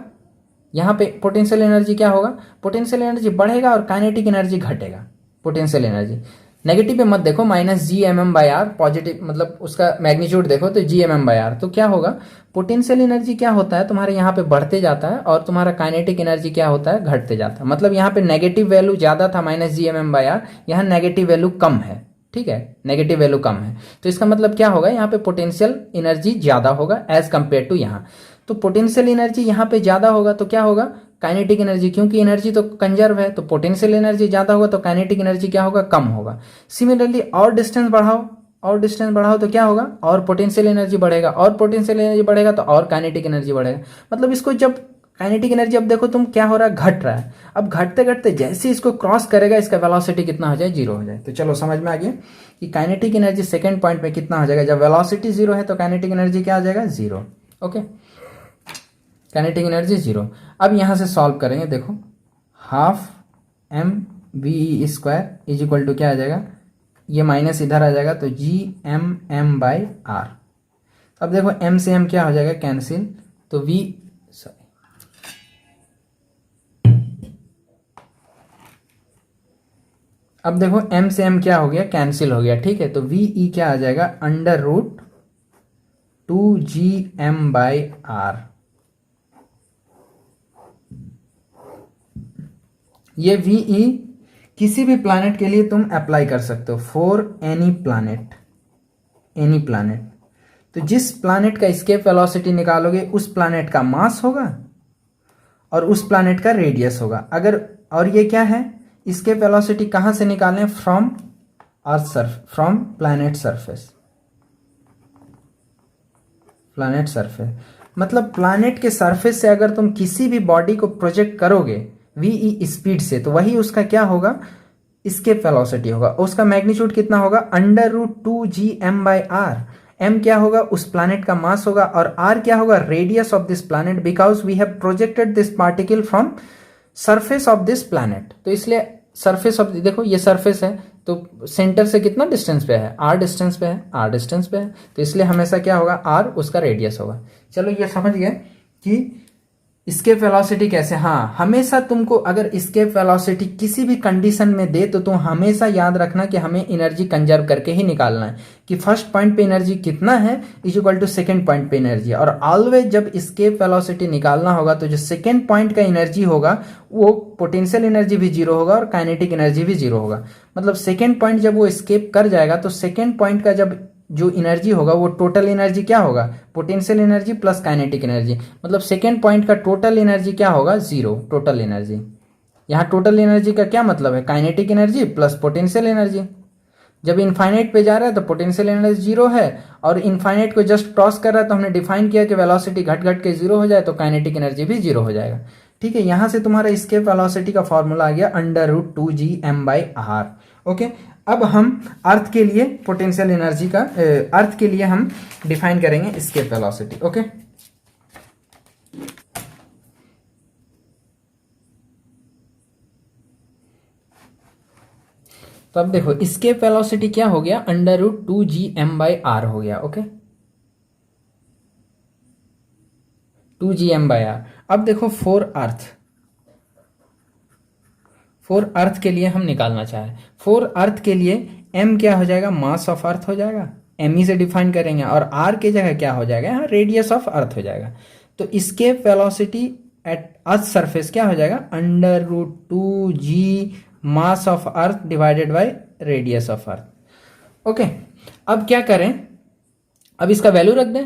यहाँ पे पोटेंशियल एनर्जी क्या होगा, पोटेंशियल एनर्जी बढ़ेगा और काइनेटिक एनर्जी घटेगा, पोटेंशियल एनर्जी। नेगेटिव पे मत देखो, -g/m/r, पॉजिटिव मतलब उसका मैग्नीट्यूड देखो तो g/m/r। तो क्या होगा, पोटेंशियल एनर्जी क्या होता है तुम्हारे यहाँ पे बढ़ते जाता है और तुम्हारा काइनेटिक एनर्जी क्या होता है, घटते जाता है। मतलब यहाँ पे नेगेटिव वैल्यू ज्यादा था -g/m/r, यहाँ नेगेटिव वैल्यू कम है, ठीक है, नेगेटिव वैल्यू कम है। तो इसका मतलब क्या होगा, यहाँ पे पोटेंशियल एनर्जी ज्यादा होगा एज कंपेयर टू यहाँ। तो पोटेंशियल एनर्जी यहाँ पे ज्यादा होगा तो क्या होगा, काइनेटिक एनर्जी, क्योंकि एनर्जी तो कंजर्व है, तो पोटेंशियल एनर्जी ज्यादा होगा तो काइनेटिक एनर्जी क्या होगा, कम होगा। सिमिलरली और डिस्टेंस बढ़ाओ, और डिस्टेंस बढ़ाओ तो क्या होगा, और पोटेंशियल एनर्जी बढ़ेगा, और पोटेंशियल एनर्जी बढ़ेगा तो और काइनेटिक एनर्जी बढ़ेगा। मतलब इसको जब काइनेटिक एनर्जी, अब देखो तुम क्या हो रहा है, घट रहा है। अब घटते घटते जैसे इसको क्रॉस करेगा इसका वेलोसिटी कितना हो जाए, जीरो हो जाए। तो चलो समझ में आ गया कि काइनेटिक एनर्जी सेकंड पॉइंट पे कितना हो जाएगा, जब वेलोसिटी जीरो है तो काइनेटिक एनर्जी क्या आ जाएगा, zero. Okay, kinetic energy zero. अब यहां से सॉल्व करेंगे, देखो ½ mv² इज इक्वल टू क्या आ जाएगा, ये माइनस इधर आ जाएगा तो Gmm/r। अब देखो m से m क्या हो जाएगा, कैंसिल, तो v, अब देखो m से m क्या हो गया, कैंसिल हो गया, ठीक है। तो ve क्या आ जाएगा, √2gm/r। ये ve किसी भी प्लैनेट के लिए तुम अप्लाई कर सकते हो, for any planet, any planet. तो जिस प्लैनेट का एस्केप वेलोसिटी निकालोगे उस प्लैनेट का मास होगा और उस प्लैनेट का रेडियस होगा। अगर, और ये क्या है, एस्केप वेलोसिटी कहां से निकालें, from earth Surf, from planet surface, planet surface. मतलब प्लैनेट के सरफेस से अगर तुम किसी भी बॉडी को प्रोजेक्ट करोगे वी स्पीड से, तो वही उसका क्या होगा, एस्केप वेलोसिटी होगा। उसका मैग्नीट्यूड कितना होगा, √2gm/r। m क्या होगा, उस प्लैनेट का मास होगा, और r क्या होगा, radius of this planet, because we have projected this particle from surface of this planet. तो इसलिए सरफेस ऑफ, देखो ये सरफेस है तो सेंटर से कितना डिस्टेंस पे है, r डिस्टेंस पे है, r डिस्टेंस पे है, तो इसलिए हमेशा क्या होगा, r उसका रेडियस होगा। चलो ये समझ गए कि एस्केप वेलोसिटी कैसे। हाँ, हमेशा तुमको अगर एस्केप वेलोसिटी किसी भी कंडीशन में दे तो तुम हमेशा याद रखना कि हमें एनर्जी कंजर्व करके ही निकालना है, कि फर्स्ट पॉइंट पे एनर्जी कितना है is equal to second point पे एनर्जी। और ऑलवेज जब एस्केप वेलोसिटी निकालना होगा तो जो सेकंड पॉइंट का एनर्जी होगा वो पोटेंशियल एनर्जी भी जीरो होगा और काइनेटिक एनर्जी भी जीरो होगा। मतलब सेकेंड पॉइंट जब वो एस्केप कर जाएगा तो सेकेंड पॉइंट का जब जो एनर्जी होगा वो टोटल एनर्जी क्या होगा, potential energy plus kinetic energy. मतलब सेकेंड पॉइंट का टोटल एनर्जी क्या होगा, जीरो, टोटल एनर्जी। यहाँ टोटल एनर्जी का क्या मतलब है, kinetic energy plus potential energy. जब इनफाइनाइट पे जा रहा है तो पोटेंशियल एनर्जी जीरो है, और इनफाइनाइट को जस्ट क्रॉस कर रहा है तो हमने डिफाइन किया कि वेलोसिटी घट घट के जीरो हो जाए तो काइनेटिक एनर्जी भी जीरो हो जाएगा। ठीक है, यहां से तुम्हारा एस्केप वेलोसिटी का फॉर्मूला आ गया √2gm/r। ओके, अब हम अर्थ के लिए पोटेंशियल एनर्जी का, अर्थ के लिए हम डिफाइन करेंगे एस्केप वेलोसिटी। ओके, तो अब देखो एस्केप वेलोसिटी क्या हो गया, √2gm/r हो गया। Okay, 2gm/r। अब देखो फॉर अर्थ के लिए हम निकालना चाहें, फॉर अर्थ के लिए m क्या हो जाएगा, मास ऑफ अर्थ हो जाएगा, m से डिफाइन करेंगे, और r की जगह क्या हो जाएगा, यहाँ रेडियस ऑफ अर्थ हो जाएगा। तो escape velocity eight earth surface क्या हो जाएगा, √2g mass of earth divided by radius of earth. Okay, अब क्या करें, अब इसका वैल्यू रख दें।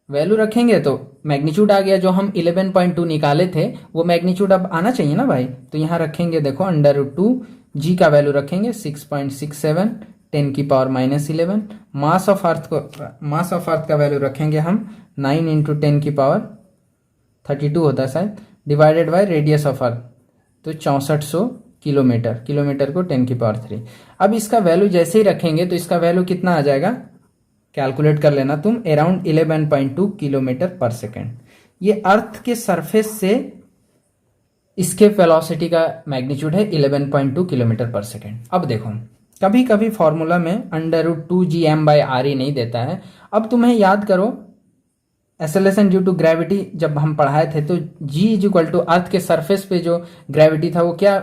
वैल्यू रखेंगे तो मैग्नीट्यूड आ गया, जो हम 11.2 निकाले थे वो मैग्नीट्यूड अब आना चाहिए ना भाई। तो यहाँ रखेंगे, देखो √2g का वैल्यू रखेंगे 6.67 10⁻⁻11। मास ऑफ अर्थ का वैल्यू रखेंगे हम 9 × 10⁻32 होता है शायद, डिवाइडेड बाय रेडियस ऑफ अर्थ, तो 6400 किलोमीटर, किलोमीटर को 10⁻3। अब इसका वैल्यू जैसे ही रखेंगे तो इसका वैल्यू कितना आ जाएगा, कैलकुलेट कर लेना तुम, अराउंड 11.2 किलोमीटर पर सेकेंड। ये अर्थ के सरफेस से एस्केप वेलोसिटी का मैग्नीट्यूड है 11.2 किलोमीटर पर सेकेंड। अब देखो कभी कभी फॉर्मूला में √2gm/r ही नहीं देता है। अब तुम्हें याद करो एक्सेलरेशन ड्यू टू ग्रेविटी जब हम पढ़ाए थे तो g is equal to earth के सरफेस पे जो ग्रेविटी था वो क्या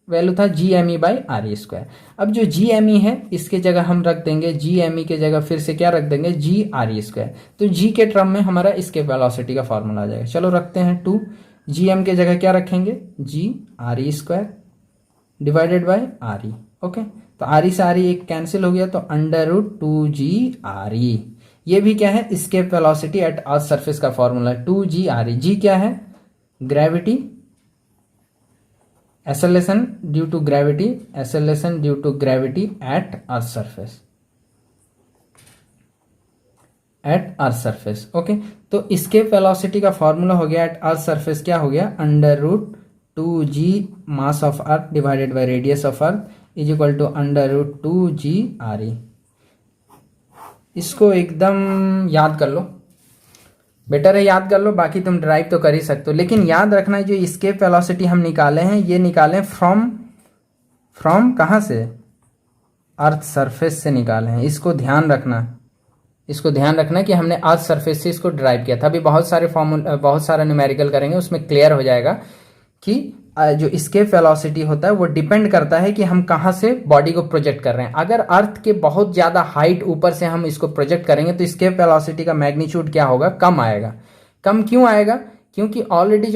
वैल्यू था G M E by R E square. अब जो जी एम ई है इसके जगह हम रख देंगे जी एम ई के जगह फिर से क्या रख देंगे जी आर ई स्क्वायर। तो जी के टर्म में हमारा इसके वेलोसिटी का फॉर्मूला आ जाएगा। चलो रखते हैं 2 जी एम के जगह क्या रखेंगे G R E square divided by R E. Okay, तो आर ई से आर ई एक कैंसिल हो गया तो √2g_r_e। ये भी क्या है escape velocity at earth surface का फॉर्मूला है 2g_r_e। जी क्या है gravity, acceleration due to gravity, acceleration due to gravity at earth surface, at earth surface. Okay, तो escape velocity का फॉर्मूला हो गया एट अर्थ सरफेस क्या हो गया √2g mass of earth divided by radius of earth is equal to √2g_r_e। इसको एकदम याद कर लो, बेटर है याद कर लो, बाकी तुम ड्राइव तो कर ही सकते हो। लेकिन याद रखना जो escape velocity हम निकाले हैं ये निकाले फ्रॉम कहाँ से, अर्थ सरफेस से निकाले हैं। इसको ध्यान रखना कि हमने अर्थ सरफेस से इसको ड्राइव किया था। अभी बहुत सारा न्यूमेरिकल करेंगे उसमें क्लियर हो जाएगा कि जो escape velocity होता है वो डिपेंड करता है कि हम कहाँ से बॉडी को प्रोजेक्ट कर रहे हैं। अगर अर्थ के बहुत ज़्यादा हाइट ऊपर से हम इसको प्रोजेक्ट करेंगे तो escape velocity का मैग्नीट्यूड क्या होगा, कम आएगा। कम क्यों आएगा, क्योंकि ऑलरेडी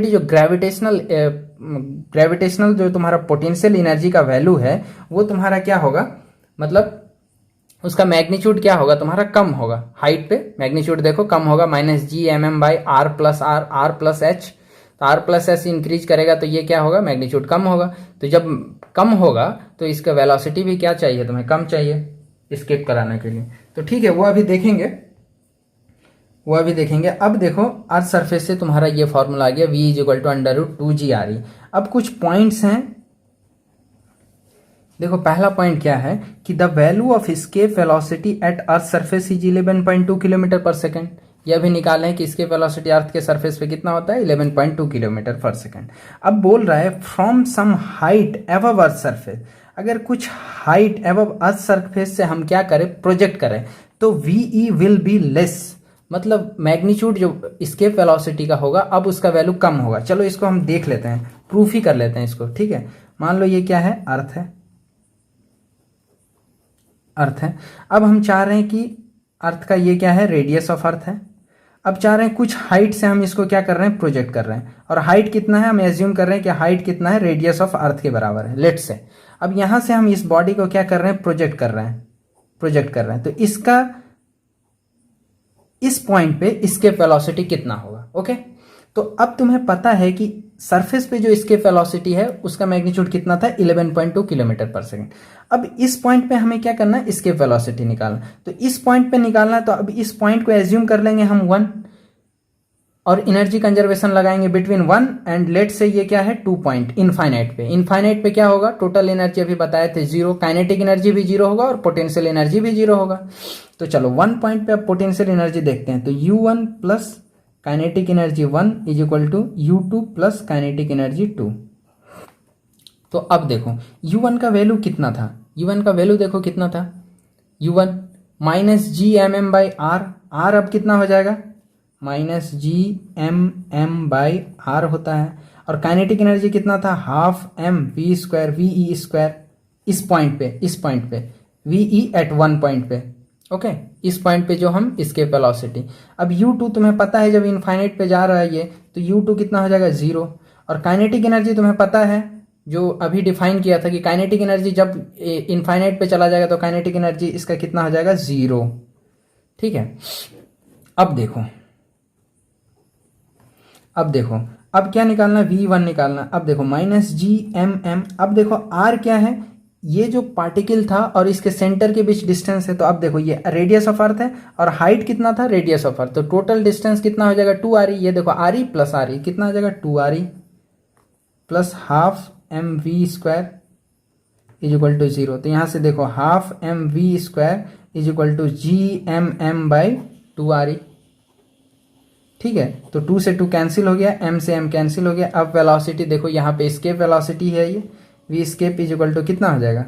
जो ग्रेविटेशनल जो तुम्हारा पोटेंशियल एनर्जी का वैल्यू है वो तुम्हारा क्या होगा, मतलब उसका मैग्नीट्यूड क्या होगा तुम्हारा, कम होगा। हाइट पे मैग्नीट्यूड देखो कम होगा -gmm/r+r+h। तो r+s इंक्रीज करेगा तो ये क्या होगा, मैग्नीट्यूड कम होगा। तो जब कम होगा तो इसका वेलोसिटी भी क्या चाहिए तुम्हें, कम चाहिए एस्केप कराने के लिए। तो ठीक है वो अभी देखेंगे। अब देखो अर्थ सरफेस से तुम्हारा ये फॉर्मूला आ गया v is equal to √2g_r_e। अब कुछ पॉइंट्स हैं, देखो पहला पॉइंट क्या है कि the value of escape velocity eight earth surface is 11.2 kilometre पर सेकेंड। यह भी निकाले हैं कि एस्केप वेलोसिटी अर्थ के सरफेस पे कितना होता है 11.2 किलोमीटर पर सेकेंड। अब बोल रहा है from some height above earth surface, अगर कुछ हाइट एबव अर्थ सरफेस से हम क्या करें, प्रोजेक्ट करें तो वीई विल बी लेस, मतलब मैग्नीट्यूड जो एस्केप वेलोसिटी का होगा अब उसका वैल्यू कम होगा। चलो इसको हम देख लेते हैं, प्रूफ ही कर लेते हैं इसको। ठीक है, मान लो ये क्या है, अर्थ है। अब हम चाह रहे हैं कि अर्थ का ये क्या है, रेडियस ऑफ अर्थ है। अब चाह रहे हैं कुछ हाइट से हम इसको क्या कर रहे हैं, प्रोजेक्ट कर रहे हैं। और हाइट कितना है, हम एज्यूम कर रहे हैं कि हाइट कितना है, रेडियस ऑफ अर्थ के बराबर है, लेट से। अब यहां से हम इस बॉडी को क्या कर रहे हैं, प्रोजेक्ट कर रहे हैं। तो इसका इस पॉइंट पे एस्केप वेलोसिटी कितना होगा। ओके, तो अब तुम्हें पता है कि सरफेस पे जो एस्केप वेलोसिटी है उसका मैग्नीट्यूड कितना था, 11.2 किलोमीटर पर सेकेंड। अब इस पॉइंट पे हमें क्या करना है, एस्केप वेलोसिटी निकालना। तो इस पॉइंट पे निकालना है तो अब इस पॉइंट को एज्यूम कर लेंगे हम 1 और एनर्जी कंजर्वेशन लगाएंगे बिटवीन 1 एंड लेट से ये क्या है 2 पॉइंट इनफाइनाइट पे क्या होगा, टोटल एनर्जी अभी बताए थे 0, काइनेटिक एनर्जी भी 0 होगा और पोटेंशियल एनर्जी भी 0 होगा। तो चलो 1 पॉइंट पे अब पोटेंशियल एनर्जी देखते हैं। तो U1 plus kinetic energy 1 is equal to U2 plus kinetic energy 2। तो अब देखो U1 का वैल्यू कितना था, देखो कितना था, U1 -gmm/r, r अब कितना हो जाएगा -gmm/r होता है। और काइनेटिक एनर्जी कितना था, ½ mv² ve²। इस पॉइंट पे ve एट 1 पॉइंट पे। ओके, इस पॉइंट पे जो हम एस्केप वेलोसिटी। अब U2 तुम्हें पता है जब इनफाइनाइट पे जा रहा है ये, तो U2 कितना हो जाएगा 0। और काइनेटिक एनर्जी तुम्हें पता है जो अभी डिफाइन किया था कि काइनेटिक एनर्जी जब इनफाइनाइट पे चला जाएगा तो काइनेटिक एनर्जी इसका कितना हो जाएगा 0। ठीक है, अब देखो अब क्या निकालना, V1 निकालना। अब देखो -gmm। अब देखो R क्या है, ये जो पार्टिकल था और इसके सेंटर के बीच डिस्टेंस है। तो अब देखो ये रेडियस ऑफ अर्थ है और हाइट कितना था, रेडियस ऑफ अर्थ। तो टोटल डिस्टेंस कितना हो जाएगा 2re। ये देखो re प्लस re कितना हो जाएगा 2re plus ½ mv² is equal to 0। तो यहां से देखो ½ mv² is equal to gmm/2re। ठीक है, तो 2 से 2 कैंसिल हो गया, m से m कैंसिल हो गया। अब वेलोसिटी देखो यहाँ पे एस्केप वेलोसिटी है ये, v escape is equal to कितना हो जाएगा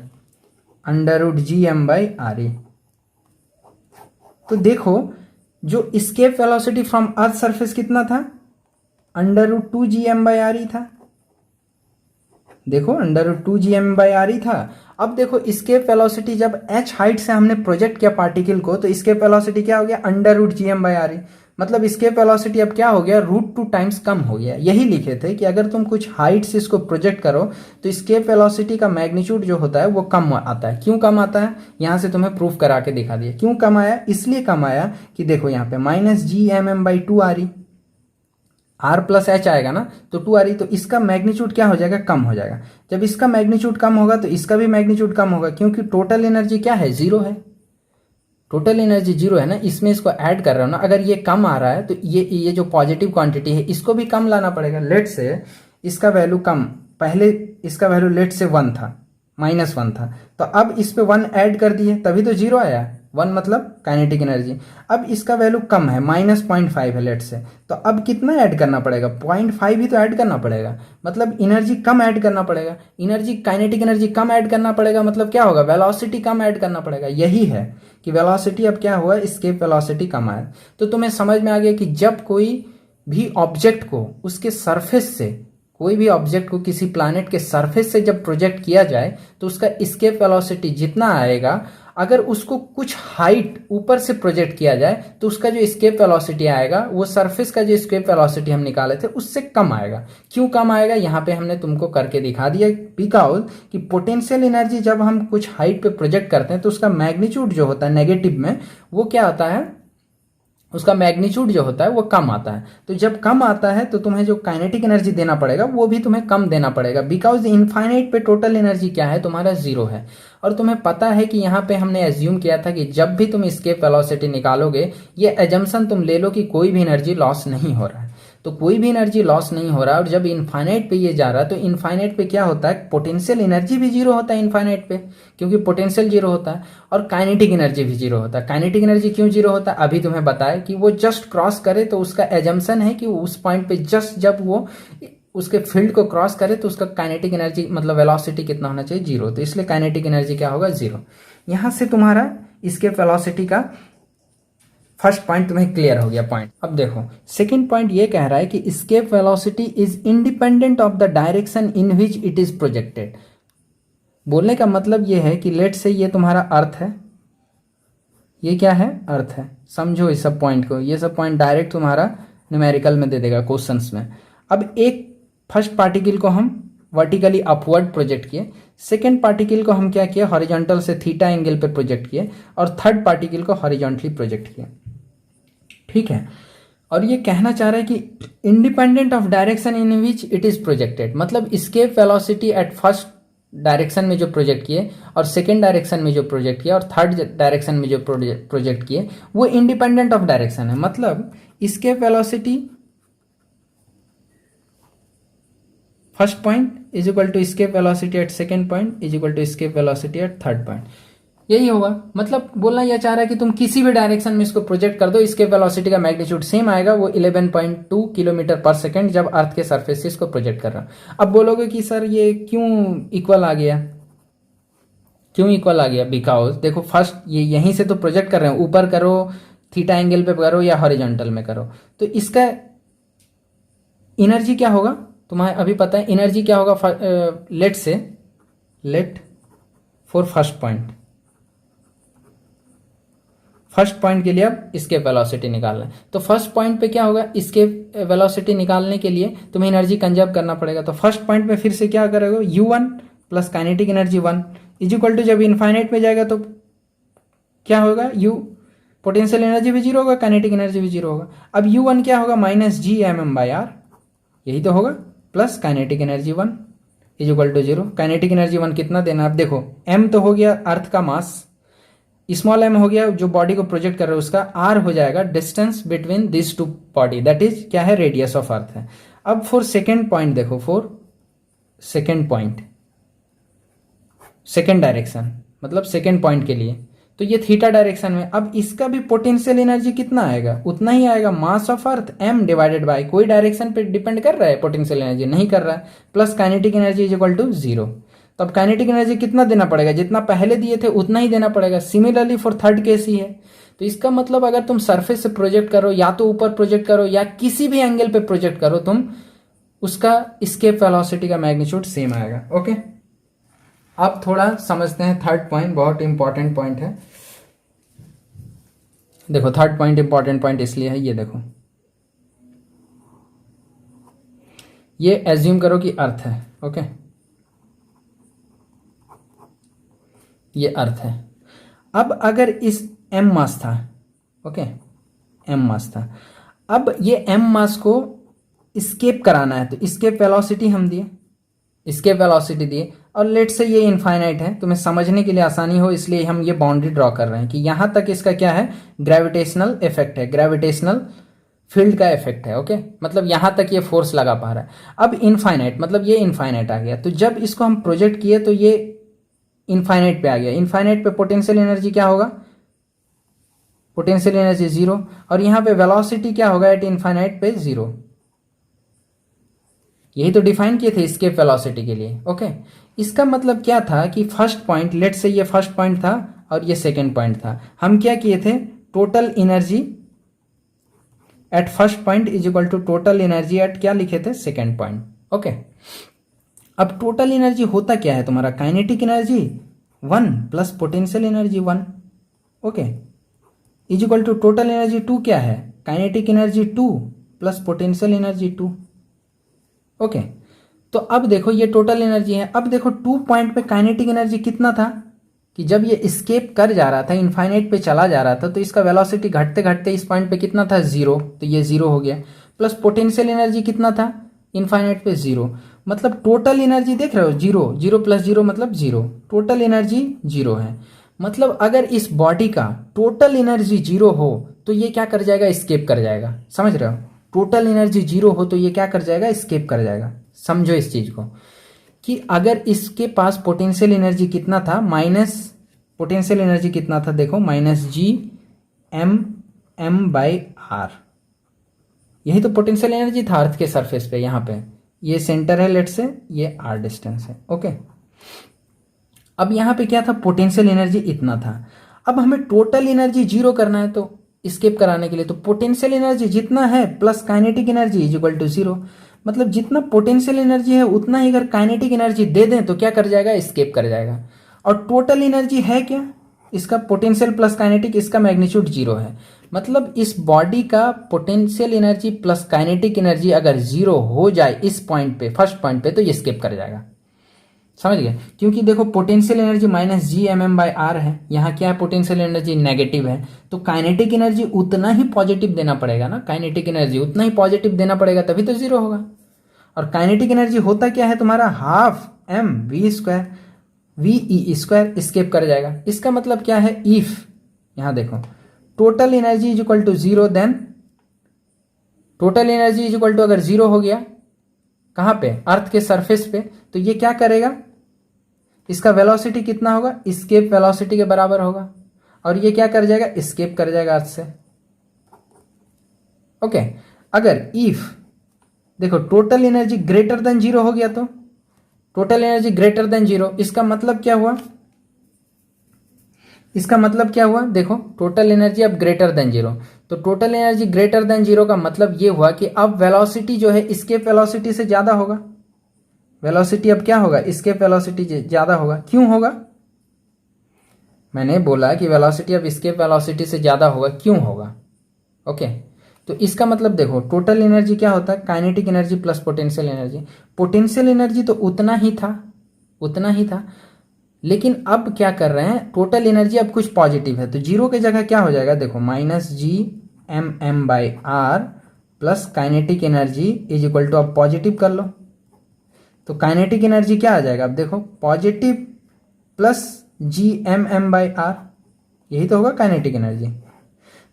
√gm/re। तो देखो जो escape velocity from earth surface कितना था, √2gm/re था। देखो √2 ही था। अब देखो escape वेलोसिटी जब h हाइट से हमने प्रोजेक्ट किया पार्टिकल को, तो escape वेलोसिटी क्या हो गया √gm/r। मतलब escape वेलोसिटी अब क्या हो गया, √2 टाइम्स कम हो गया। यही लिखे थे कि अगर तुम कुछ हाइट से इसको प्रोजेक्ट करो तो escape वेलोसिटी का मैग्नीट्यूड जो होता है वो कम आता है। क्यों कम आता है, यहां से तुम्हें प्रूफ करा के दिखा दिया। क्यों कम आया, इसलिए कम आया कि देखो यहाँ पे -gmm/2 r प्लस एच आएगा ना, तो 2 तो इसका मैग्नीट्यूड क्या हो जाएगा, कम हो जाएगा। जब इसका मैग्नीट्यूड कम होगा तो इसका भी मैग्नीट्यूड कम होगा, क्योंकि टोटल एनर्जी क्या है, 0 है। टोटल एनर्जी 0 है ना, इसमें इसको ऐड कर रहा हूं ना। अगर ये कम आ रहा है तो ये जो पॉजिटिव क्वांटिटी है इसको भी कम लाना पड़ेगा। लेट से इसका वैल्यू कम, पहले इसका वैल्यू लेट से 1 था, -1 था, तो अब इस पे 1 ऐड कर दिए तभी तो 0 आया। 1 मतलब काइनेटिक एनर्जी। अब इसका वैल्यू कम है, -0.5 है लेट से, तो अब कितना ऐड करना पड़ेगा, 0.5 ही तो ऐड करना पड़ेगा। मतलब एनर्जी कम ऐड करना पड़ेगा, एनर्जी काइनेटिक एनर्जी कम ऐड करना पड़ेगा। मतलब क्या होगा, वेलोसिटी कम ऐड करना पड़ेगा। यही है कि वेलोसिटी अब क्या हुआ, एस्केप वेलोसिटी कम आया। तो तुम्हें समझ में आ गया कि जब कोई भी ऑब्जेक्ट को उसके सरफेस से, कोई भी ऑब्जेक्ट को किसी प्लैनेट के सरफेस से जब प्रोजेक्ट किया जाए तो उसका एस्केप वेलोसिटी जितना आएगा, अगर उसको कुछ हाइट ऊपर से प्रोजेक्ट किया जाए तो उसका जो एस्केप वेलोसिटी आएगा वो सरफेस का जो एस्केप वेलोसिटी हम निकाले थे उससे कम आएगा। क्यों कम आएगा, यहाँ पे हमने तुमको करके दिखा दिया। बिकॉज कि पोटेंशियल एनर्जी जब हम कुछ हाइट पे प्रोजेक्ट करते हैं तो उसका मैग्नीट्यूड जो होता है नेगेटिव में, वो क्या आता है, उसका मैग्नीट्यूड जो होता है वो कम आता है। तो जब कम आता है तो तुम्हें जो काइनेटिक एनर्जी देना पड़ेगा वो भी तुम्हें कम देना पड़ेगा। बिकॉज इनफाइनाइट पे टोटल एनर्जी क्या है, तुम्हारा 0 है। और तुम्हें पता है कि यहाँ पे हमने एज्यूम किया था कि जब भी तुम एस्केप वेलोसिटी निकालोगे, ये एजम्पशन तुम ले लो कि कोई भी एनर्जी लॉस नहीं हो रहा है। तो कोई भी एनर्जी लॉस नहीं हो रहा है, और जब इनफाइनाइट पे ये जा रहा है तो इनफाइनाइट पे क्या होता है, पोटेंशियल एनर्जी भी 0 होता है इनफाइनाइट पे, क्योंकि पोटेंशियल 0 होता है, और काइनेटिक एनर्जी भी 0 होता है। काइनेटिक एनर्जी क्यों 0 होता है, अभी तुम्हें बताया कि वो जस्ट क्रॉस करे तो उसका एजम्पशन है कि उस पॉइंट पे जस्ट जब वो उसके फील्ड को क्रॉस करे तो उसका काइनेटिक एनर्जी मतलब वेलोसिटी कितना होना चाहिए, 0। तो इसलिए काइनेटिक एनर्जी क्या होगा, 0। यहां से तुम्हारा इसके वेलोसिटी का फर्स्ट पॉइंट तुम्हें क्लियर हो गया पॉइंट। अब देखो सेकंड पॉइंट ये कह रहा है कि escape velocity is independent of the direction in which it is projected. बोलने का मतलब ये है कि लेट से ये तुम्हारा अर्थ है, ये क्या है, अर्थ है। समझो इस सब पॉइंट को, ये सब पॉइंट डायरेक्ट तुम्हारा न्यूमेरिकल में दे देगा क्वेश्चंस में। अब एक फर्स्ट पार्टिकल को हम वर्टिकली अपवर्ड प्रोजेक्ट किए, सेकेंड पार्टिकल को हम क्या किया, हॉरिजॉन्टल से थीटा एंगल पे प्रोजेक्ट किए, और थर्ड पार्टिकल को हॉरिजॉन्टली प्रोजेक्ट किया। ठीक है, और ये कहना चाह रहा है कि independent of direction in which it is projected. मतलब escape velocity at first direction में जो प्रोजेक्ट किए, और सेकेंड डायरेक्शन में जो प्रोजेक्ट किया, और थर्ड डायरेक्शन में जो प्रोजेक्ट किए, वो इंडिपेंडेंट ऑफ डायरेक्शन है। मतलब escape velocity first point is equal to escape velocity at second point is equal to escape velocity at third point. यही होगा। मतलब बोलना यह चाह रहा है कि तुम किसी भी डायरेक्शन में इसको प्रोजेक्ट कर दो, इसके वेलोसिटी का मैग्नीट्यूड सेम आएगा, वो 11.2 किलोमीटर पर सेकंड जब अर्थ के सरफेस से इसको प्रोजेक्ट कर रहा हूं। अब बोलोगे कि सर ये क्यों इक्वल आ गया, क्यों इक्वल आ गया? बिकॉज देखो फर्स्ट ये यहीं से तो प्रोजेक्ट कर रहे हैं, ऊपर करो, थीटा एंगल पे करो या हॉरिजॉन्टल में करो, तो इसका एनर्जी क्या होगा तुम्हें अभी पता है। एनर्जी क्या होगा, लेट फॉर फर्स्ट पॉइंट के लिए अब इसके वेलोसिटी निकालना है। तो फर्स्ट पॉइंट पे क्या होगा, इसके वेलोसिटी निकालने के लिए तुम्हें एनर्जी कंजर्व करना पड़ेगा। तो फर्स्ट पॉइंट पे फिर से क्या करोगे, u1 plus kinetic energy 1 is equal to, जब इनफाइनाइट में जाएगा तो क्या होगा, u पोटेंशियल एनर्जी भी 0 होगा, काइनेटिक एनर्जी भी 0 होगा। अब u1 क्या होगा, -gmm/r, यही तो होगा, plus kinetic energy 1 is equal to 0। Kinetic energy 1 कितना देना, अब देखो m तो हो गया अर्थ का मास, स्मॉल m हो गया जो बॉडी को प्रोजेक्ट कर रहा है उसका, r हो जाएगा distance between this two body, that is क्या है, रेडियस ऑफ अर्थ है। अब फॉर सेकेंड पॉइंट देखो, for second point second direction मतलब सेकेंड पॉइंट के लिए, तो ये थीटा डायरेक्शन में। अब इसका भी पोटेंशियल एनर्जी कितना आएगा, उतना ही आएगा, mass of earth m divided by, कोई डायरेक्शन पे डिपेंड कर रहा है पोटेंशियल एनर्जी, नहीं कर रहा है, plus kinetic energy is equal to 0। तब काइनेटिक एनर्जी कितना देना पड़ेगा, जितना पहले दिए थे उतना ही देना पड़ेगा। सिमिलरली फॉर थर्ड केस ही है। तो इसका मतलब अगर तुम सरफेस से प्रोजेक्ट करो, या तो ऊपर प्रोजेक्ट करो या किसी भी एंगल पे प्रोजेक्ट करो तुम, उसका एस्केप वेलोसिटी का मैग्नीट्यूड सेम आएगा। ओके, अब थोड़ा समझते हैं थर्ड पॉइंट, बहुत इंपॉर्टेंट पॉइंट है। देखो थर्ड पॉइंट इंपॉर्टेंट पॉइंट इसलिए है, ये देखो, ये एज्यूम करो कि अर्थ है। ओके, ये अर्थ है। अब अगर इस एम मास था, ओके, एम मास था, अब ये एम मास को स्केप कराना है, तो स्केप वेलोसिटी हम दिए, स्केप वेलोसिटी दिए, और लेट से ये इनफाइनाइट है, तुम्हें समझने के लिए आसानी हो इसलिए हम ये बाउंड्री ड्रॉ कर रहे हैं कि यहां तक इसका क्या है, ग्रेविटेशनल इफेक्ट है, ग्रेविटेशनल फील्ड का इफेक्ट है। ओके, मतलब यहां तक ये फोर्स लगा पा रहा है। अब इनफाइनाइट मतलब ये इनफाइनाइट आ गया, तो जब इसको हम प्रोजेक्ट किए तो ये इनफाइनाइट पे आ गया। इनफाइनाइट पे पोटेंशियल एनर्जी क्या होगा, पोटेंशियल एनर्जी जीरो, और यहां पे वेलोसिटी क्या होगा एट इनफाइनाइट पे, जीरो। यही तो डिफाइन किए थे एस्केप वेलोसिटी के लिए। ओके, इसका मतलब क्या था कि फर्स्ट पॉइंट, लेट से ये फर्स्ट पॉइंट था और ये सेकंड पॉइंट था, हम क्या किए थे, total energy at first point is equal to total energy at क्या लिखे थे, सेकंड पॉइंट। ओके, अब टोटल एनर्जी होता क्या है तुम्हारा, kinetic energy 1 plus potential energy 1, okay, is equal to total energy 2 क्या है, kinetic energy 2 plus potential energy 2। Okay, तो अब देखो ये टोटल एनर्जी है। अब देखो 2 पॉइंट पे काइनेटिक एनर्जी कितना था कि जब ये एस्केप कर जा रहा था, इनफाइनाइट पे चला जा रहा था, तो इसका वेलोसिटी घटते घटते इस पॉइंट पे कितना था, जीरो, तो ये जीरो हो गया। प्लस पोटेंशियल एनर्जी कितना था इनफाइनाइट पे, जीरो, मतलब टोटल एनर्जी देख रहे हो, जीरो, जीरो प्लस जीरो मतलब जीरो, टोटल एनर्जी जीरो है। मतलब अगर इस बॉडी का टोटल एनर्जी जीरो हो तो ये क्या कर जाएगा, एस्केप कर जाएगा। समझ रहे हो, टोटल एनर्जी जीरो हो तो ये क्या कर जाएगा, एस्केप कर जाएगा। समझो इस चीज को कि अगर इसके पास पोटेंशियल एनर्जी कितना था, माइनस पोटेंशियल एनर्जी कितना था, देखो minus G M M by R, यही तो पोटेंशियल एनर्जी था अर्थ के सरफेस पे। यहां पे ये सेंटर है, लेट से ये आर डिस्टेंस है। ओके, अब यहां पे क्या था, पोटेंशियल एनर्जी इतना था। अब हमें टोटल एनर्जी जीरो करना है, तो स्केप कराने के लिए तो पोटेंशियल एनर्जी जितना है plus kinetic energy is equal to zero, मतलब जितना पोटेंशियल एनर्जी है उतना ही अगर काइनेटिक एनर्जी दे दें तो क्या कर जाएगा, स्केप कर जाएगा। और टोटल एनर्जी है क्या, इसका पोटेंशियल प्लस काइनेटिक, इसका मैग्नीट्यूड जीरो है, मतलब इस बॉडी का potential energy plus kinetic energy अगर जीरो हो जाए इस पॉइंट पे, फर्स्ट पॉइंट पे, तो ये स्केप कर जाएगा। समझ गए, क्योंकि देखो potential energy minus G M M by R है, यहाँ क्या है, पोटेंशियल एनर्जी नेगेटिव है, तो काइनेटिक एनर्जी उतना ही पॉजिटिव देना पड़ेगा ना, काइनेटिक एनर्जी उतना ही पॉजिटिव देना पड़ेगा तभी तो जीरो होगा। और काइनेटिक एनर्जी होता क्या है तुम्हारा, half M V square, V E square, escape कर जाएगा। इसका मतलब क्या है, इफ यहां देखो total energy is equal to zero, then total energy is equal to अगर जीरो हो गया कहां पे, अर्थ के सरफेस पे, तो ये क्या करेगा, इसका वेलोसिटी कितना होगा, स्केप वेलोसिटी के बराबर होगा, और ये क्या कर जाएगा, स्केप कर जाएगा अर्थ से। ओके, अगर इफ देखो total energy greater than zero हो गया, तो total energy greater than zero, इसका मतलब क्या हुआ, इसका मतलब क्या हुआ, देखो टोटल एनर्जी अब ग्रेटर देन जीरो, तो total energy greater than zero का मतलब ये हुआ कि अब वेलोसिटी जो है स्केप वेलोसिटी से ज्यादा होगा। वेलोसिटी अब क्या होगा, स्केप वेलोसिटी ज्यादा होगा। क्यों होगा, मैंने बोला कि वेलोसिटी अब स्केप वेलोसिटी से ज्यादा होगा, क्यों होगा। ओके, तो इसका मतलब देखो टोटल एनर्जी क्या होता है, kinetic energy plus potential energy. Potential energy तो उतना ही था, उतना ही था, लेकिन अब क्या कर रहे हैं, टोटल एनर्जी अब कुछ पॉजिटिव है, तो जीरो की जगह क्या हो जाएगा, देखो minus G M M by R plus kinetic energy is equal to, अब पॉजिटिव कर लो, तो काइनेटिक एनर्जी क्या आ जाएगा, अब देखो positive plus G M M by R, यही तो होगा काइनेटिक एनर्जी।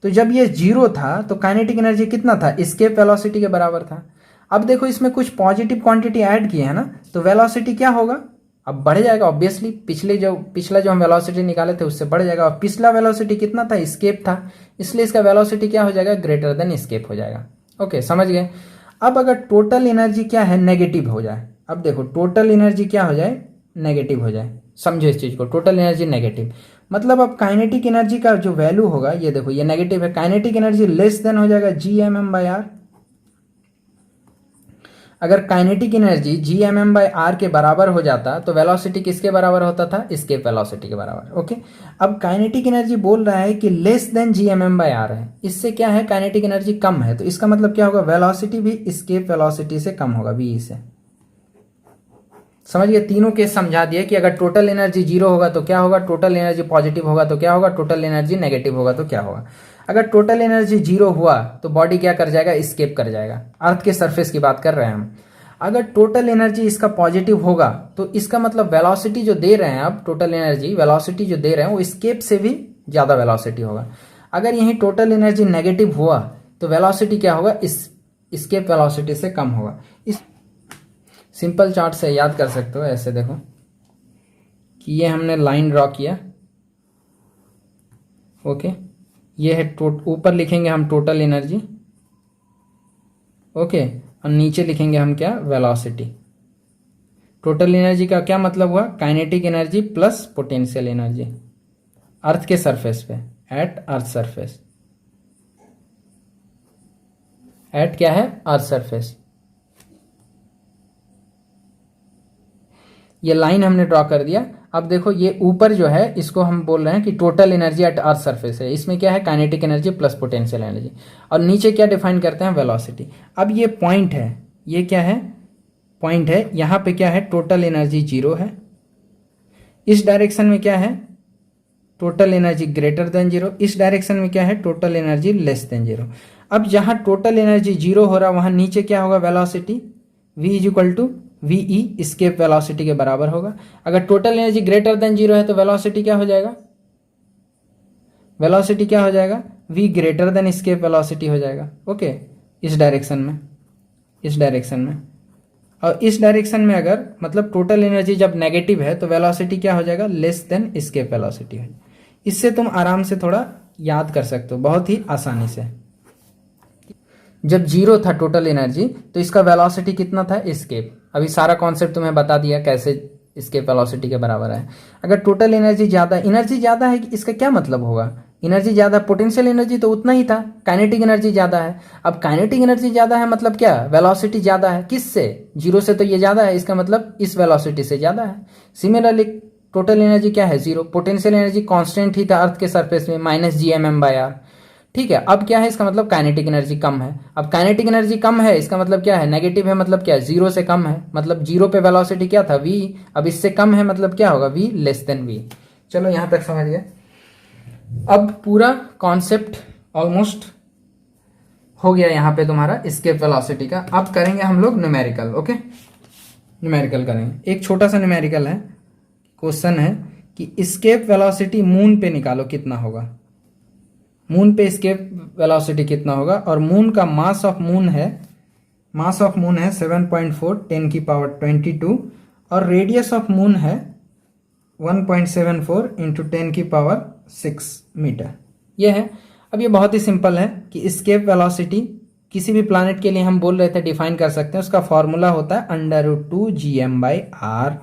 तो जब ये जीरो था तो काइनेटिक एनर्जी कितना था, स्केप वेलोसिटी के बराबर था। अब देखो इसमें कुछ पॉजिटिव क्वांटिटी ऐड किए है ना, तो वेलोसिटी क्या होगा, अब बढ़ जाएगा ऑब्वियसली, पिछला जो हम वेलोसिटी निकाले थे उससे बढ़ जाएगा, और पिछला वेलोसिटी कितना था, स्केप था, इसलिए इसका वेलोसिटी क्या हो जाएगा, ग्रेटर देन स्केप हो जाएगा। ओके, समझ गए। अब अगर टोटल एनर्जी क्या है, नेगेटिव हो जाए, अब देखो टोटल एनर्जी क्या हो जाए, नेगेटिव हो जाए, समझो इस चीज को, टोटल एनर्जी नेगेटिव, मतलब अब काइनेटिक एनर्जी का जो वैल्यू होगा, ये देखो ये नेगेटिव है, काइनेटिक एनर्जी लेस देन हो जाएगा G M M by R. अगर काइनेटिक एनर्जी g/m/r के बराबर हो जाता तो वेलोसिटी किसके बराबर होता था, एस्केप वेलोसिटी के बराबर। ओके, अब काइनेटिक एनर्जी बोल रहा है कि लेस देन g/m/r है, इससे क्या है, काइनेटिक एनर्जी कम है, तो इसका मतलब क्या होगा, वेलोसिटी भी एस्केप वेलोसिटी से कम होगा, v से। समझिए, तीनों केस समझा दिए कि अगर टोटल एनर्जी जीरो होगा तो क्या होगा, टोटल एनर्जी पॉजिटिव होगा तो क्या होगा, टोटल एनर्जी नेगेटिव होगा तो क्या होगा। अगर टोटल एनर्जी जीरो हुआ तो बॉडी क्या कर जाएगा, एस्केप कर जाएगा। अर्थ के सरफेस की बात कर रहे हैं हम। अगर टोटल एनर्जी इसका पॉजिटिव होगा तो इसका मतलब वेलोसिटी जो दे रहे हैं, अब टोटल एनर्जी वेलोसिटी जो दे रहे हैं वो एस्केप से भी ज्यादा वेलोसिटी होगा। अगर यही टोटल एनर्जी नेगेटिव हुआ तो वेलोसिटी क्या होगा, एस्केप वेलोसिटी से कम होगा। इस सिंपल चार्ट से याद कर सकते हो, ऐसे देखो कि ये हमने लाइन ड्रॉ किया। ओके, ये है ऊपर लिखेंगे हम टोटल एनर्जी, ओके, और नीचे लिखेंगे हम क्या, वेलोसिटी। टोटल एनर्जी का क्या मतलब हुआ, kinetic energy plus potential energy अर्थ के सरफेस पे, एट अर्थ सरफेस, एट क्या है, अर्थ सरफेस। ये लाइन हमने ड्रॉ कर दिया। अब देखो ये ऊपर जो है इसको हम बोल रहे हैं कि total energy eight earth surface है, इसमें क्या है, kinetic energy plus potential energy, और नीचे क्या डिफाइन करते हैं, वेलोसिटी। अब ये पॉइंट है, ये क्या है, पॉइंट है, यहां पे क्या है, टोटल एनर्जी जीरो है, इस डायरेक्शन में क्या है, total energy greater than zero, इस डायरेक्शन में क्या है, total energy less than zero. अब जहां टोटल एनर्जी जीरो हो रहा वहां नीचे क्या होगा, velocity, v is equal to VE escape velocity के बराबर होगा। अगर total energy greater than zero है तो वेलोसिटी क्या हो जाएगा, वेलोसिटी क्या हो जाएगा, v greater than escape velocity हो जाएगा। ओके, इस डायरेक्शन में, इस डायरेक्शन में, और इस डायरेक्शन में अगर मतलब टोटल एनर्जी जब नेगेटिव है तो वेलोसिटी क्या हो जाएगा, लेस देन एस्केप वेलोसिटी है। इससे तुम आराम से थोड़ा याद कर सकते हो बहुत ही आसानी से। जब जीरो था टोटल एनर्जी तो इसका वेलोसिटी कितना था, एस्केप। अभी सारा कॉन्सेप्ट तुम्हें बता दिया कैसे एस्केप वेलोसिटी के बराबर है। अगर टोटल एनर्जी ज्यादा है, इसका क्या मतलब होगा, एनर्जी ज्यादा, पोटेंशियल एनर्जी तो उतना ही था, काइनेटिक एनर्जी ज्यादा है। अब काइनेटिक एनर्जी ज्यादा है मतलब क्या, वेलोसिटी ज्यादा है, किससे, जीरो से तो ये ज्यादा है, इसका मतलब इस वेलोसिटी से ज्यादा है। सिमिलरली टोटल एनर्जी क्या है, जीरो, पोटेंशियल एनर्जी कांस्टेंट ही था अर्थ के सरफेस में, -gm/r। ठीक है, अब क्या है, इसका मतलब काइनेटिक एनर्जी कम है। अब काइनेटिक एनर्जी कम है इसका मतलब क्या है, नेगेटिव है, मतलब क्या है, जीरो से कम है, मतलब जीरो पे वेलोसिटी क्या था, v, अब इससे कम है मतलब क्या होगा, v लेस देन v। चलो यहां तक समझ गए। अब पूरा कॉन्सेप्ट ऑलमोस्ट हो गया यहाँ पे तुम्हारा एस्केप वेलोसिटी का। अब करेंगे हम लोग न्यूमेरिकल। ओके, न्यूमेरिकल करेंगे। एक छोटा सा न्यूमेरिकल है, क्वेश्चन है कि एस्केप वेलोसिटी मून पे निकालो कितना होगा, मून पे एस्केप वेलोसिटी कितना होगा, और मून का मास ऑफ मून है, मास ऑफ मून है 7.4 10⁻22, और रेडियस ऑफ मून है 1.74 इंटू 10⁻6 मीटर। ये है। अब ये बहुत ही सिंपल है कि एस्केप वेलोसिटी किसी भी प्लैनेट के लिए हम बोल रहे थे डिफाइन कर सकते हैं, उसका फॉर्मूला होता है √2gm/r।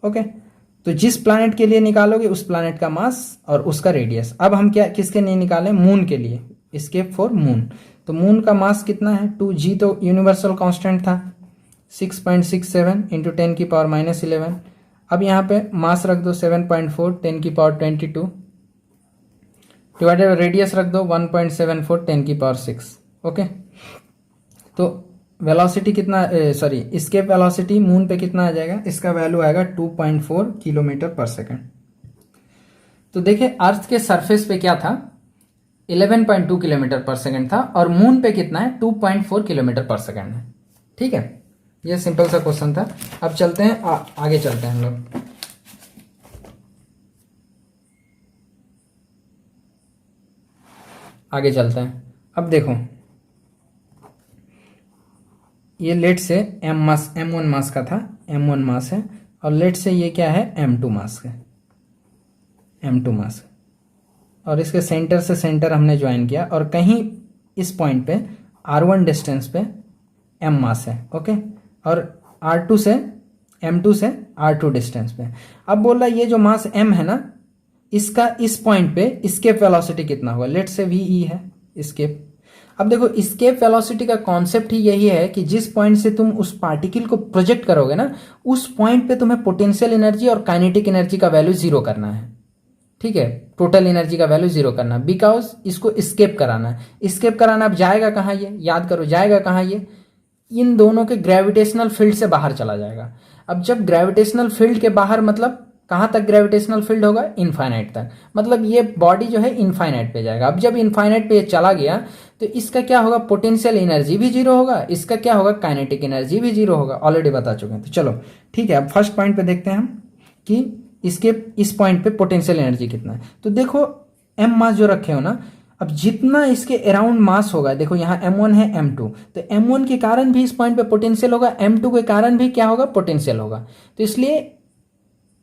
ओके, तो जिस प्लैनेट के लिए निकालोगे उस प्लैनेट का मास और उसका रेडियस। अब हम क्या किसके लिए निकालें, मून के लिए, एस्केप फॉर मून। तो मून का मास कितना है, 2g तो यूनिवर्सल कांस्टेंट था, 6.67 इंटू 10⁻11। अब यहाँ पे मास रख दो 7.4 10⁻22 डिवाइडेड रेडियस रख दो 1.74 10⁻6। ओके, तो वेलोसिटी कितना, सॉरी एस्केप वेलोसिटी मून पे कितना आ जाएगा, इसका वैल्यू आएगा 2.4 किलोमीटर पर सेकंड। तो देखिए अर्थ के सरफेस पे क्या था, 11.2 किलोमीटर पर सेकंड था, और मून पे कितना है, 2.4 किलोमीटर पर सेकंड है। ठीक है, ये सिंपल सा क्वेश्चन था। अब चलते हैं आगे चलते हैं हम लोग। आगे चलते हैं। अब देखो ये लेट से m1 मास का था, m1 मास है, और लेट से ये क्या है, m2 मास है, m2 मास, और इसके सेंटर से सेंटर हमने ज्वाइन किया, और कहीं इस पॉइंट पे r1 डिस्टेंस पे m मास है। ओके, और r2 से m2 से r2 डिस्टेंस पे। अब बोल रहा है ये जो मास m है ना, इसका इस पॉइंट पे एस्केप वेलोसिटी कितना होगा, लेट से ve है एस्केप। अब देखो एस्केप वेलोसिटी का कॉन्सेप्ट ही यही है कि जिस पॉइंट से तुम उस पार्टिकल को प्रोजेक्ट करोगे ना, उस पॉइंट पे तुम्हें पोटेंशियल एनर्जी और काइनेटिक एनर्जी का वैल्यू जीरो करना है। ठीक है, टोटल एनर्जी का वैल्यू जीरो करना, बिकॉज इसको एस्केप कराना है। एस्केप कराना, अब जाएगा कहाँ ये, याद करो जाएगा कहाँ ये, इन दोनों के ग्रेविटेशनल फील्ड से बाहर चला जाएगा। अब जब ग्रेविटेशनल फील्ड के बाहर मतलब कहाँ तक ग्रेविटेशनल फील्ड होगा, इनफाइनाइट तक, मतलब ये बॉडी जो है इनफाइनाइट पे जाएगा। अब जब इनफाइनाइट पे ये चला गया तो इसका क्या होगा, पोटेंशियल एनर्जी भी जीरो होगा, इसका क्या होगा, काइनेटिक एनर्जी भी जीरो होगा, ऑलरेडी बता चुके हैं। तो चलो ठीक है, अब फर्स्ट पॉइंट पे देखते हैं हम कि इसके इस पॉइंट पे पोटेंशियल एनर्जी कितना है। तो देखो एम मास जो रखे हो ना, अब जितना इसके अराउंड मास होगा, देखो यहाँ m1 है m2, तो m1 के कारण भी इस पॉइंट पे पोटेंशियल होगा, m2 के कारण भी क्या होगा, पोटेंशियल होगा। तो इसलिए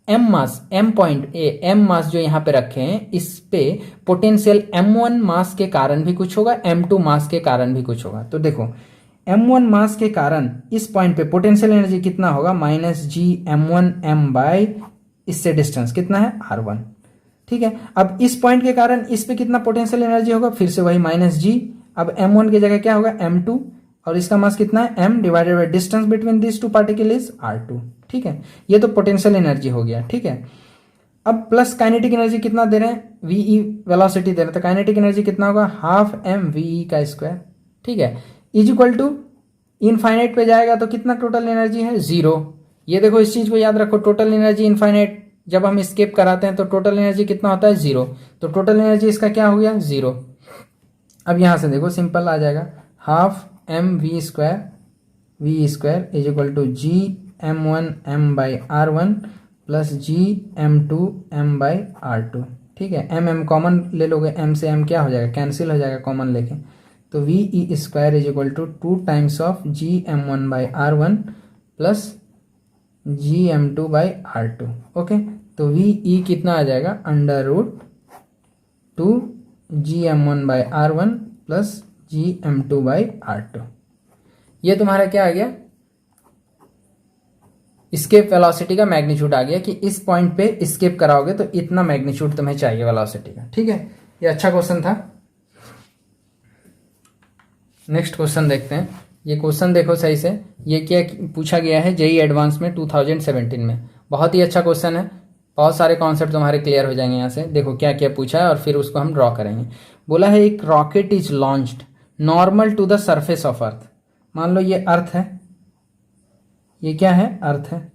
m मास, m मास जो यहाँ पे रखे हैं, इस पे पोटेंशियल m1 मास के कारण भी कुछ होगा, m2 मास के कारण भी कुछ होगा। तो देखो m1 मास के कारण इस पॉइंट पे पोटेंशियल एनर्जी कितना होगा, -g(m1m) बाय इससे डिस्टेंस कितना है, r1। ठीक है, अब इस पॉइंट के कारण इस पे कितना पोटेंशियल एनर्जी होगा, फिर से वही -g, अब m1 की जगह क्या होगा, m2, और इसका मास कितना है, m divided by distance between this two particle is r2। ठीक है, ये तो पोटेंशियल एनर्जी हो गया। ठीक है, अब प्लस काइनेटिक एनर्जी कितना दे रहे हैं, वीई वेलोसिटी दे रहे हैं, तो काइनेटिक एनर्जी कितना होगा, ½ mv²। ठीक है, इज इक्वल टू इनफाइनाइट पे जाएगा तो कितना टोटल एनर्जी है, 0। ये देखो इस चीज को याद रखो, टोटल एनर्जी इनफाइनाइट जब हम स्केप कराते हैं तो टोटल एनर्जी कितना होता है, 0। तो टोटल एनर्जी इसका क्या हो गया, 0। अब यहां से देखो सिंपल आ जाएगा, ½ mv² is equal to g(m1m)/r1 plus g(m2m)/r2। ठीक है, m कॉमन ले लोगे, m से m क्या हो जाएगा, कैंसिल हो जाएगा कॉमन लेके, तो ve² is equal to 2 times of g(m1/r1 plus gm2/r2। Okay, तो ve कितना आ जाएगा, √2 gm1/r1 प्लस gm2/r2। ये तुम्हारा क्या आ गया, स्केप वेलोसिटी का मैग्नीट्यूड आ गया कि इस पॉइंट पे स्केप कराओगे तो इतना मैग्नीट्यूड तुम्हें चाहिए वेलोसिटी का। ठीक है, ये अच्छा क्वेश्चन था। नेक्स्ट क्वेश्चन देखते हैं। ये क्वेश्चन देखो सही से, ये क्या पूछा गया है जेईई एडवांस में 2017 में। बहुत ही अच्छा क्वेश्चन है, बहुत सारे कॉन्सेप्ट तुम्हारे क्लियर हो जाएंगे यहाँ से। देखो क्या क्या पूछा है और फिर उसको हम ड्रॉ करेंगे। बोला है एक rocket is launched normal to the surface of earth. मान लो ये अर्थ है, ये क्या है, अर्थ है।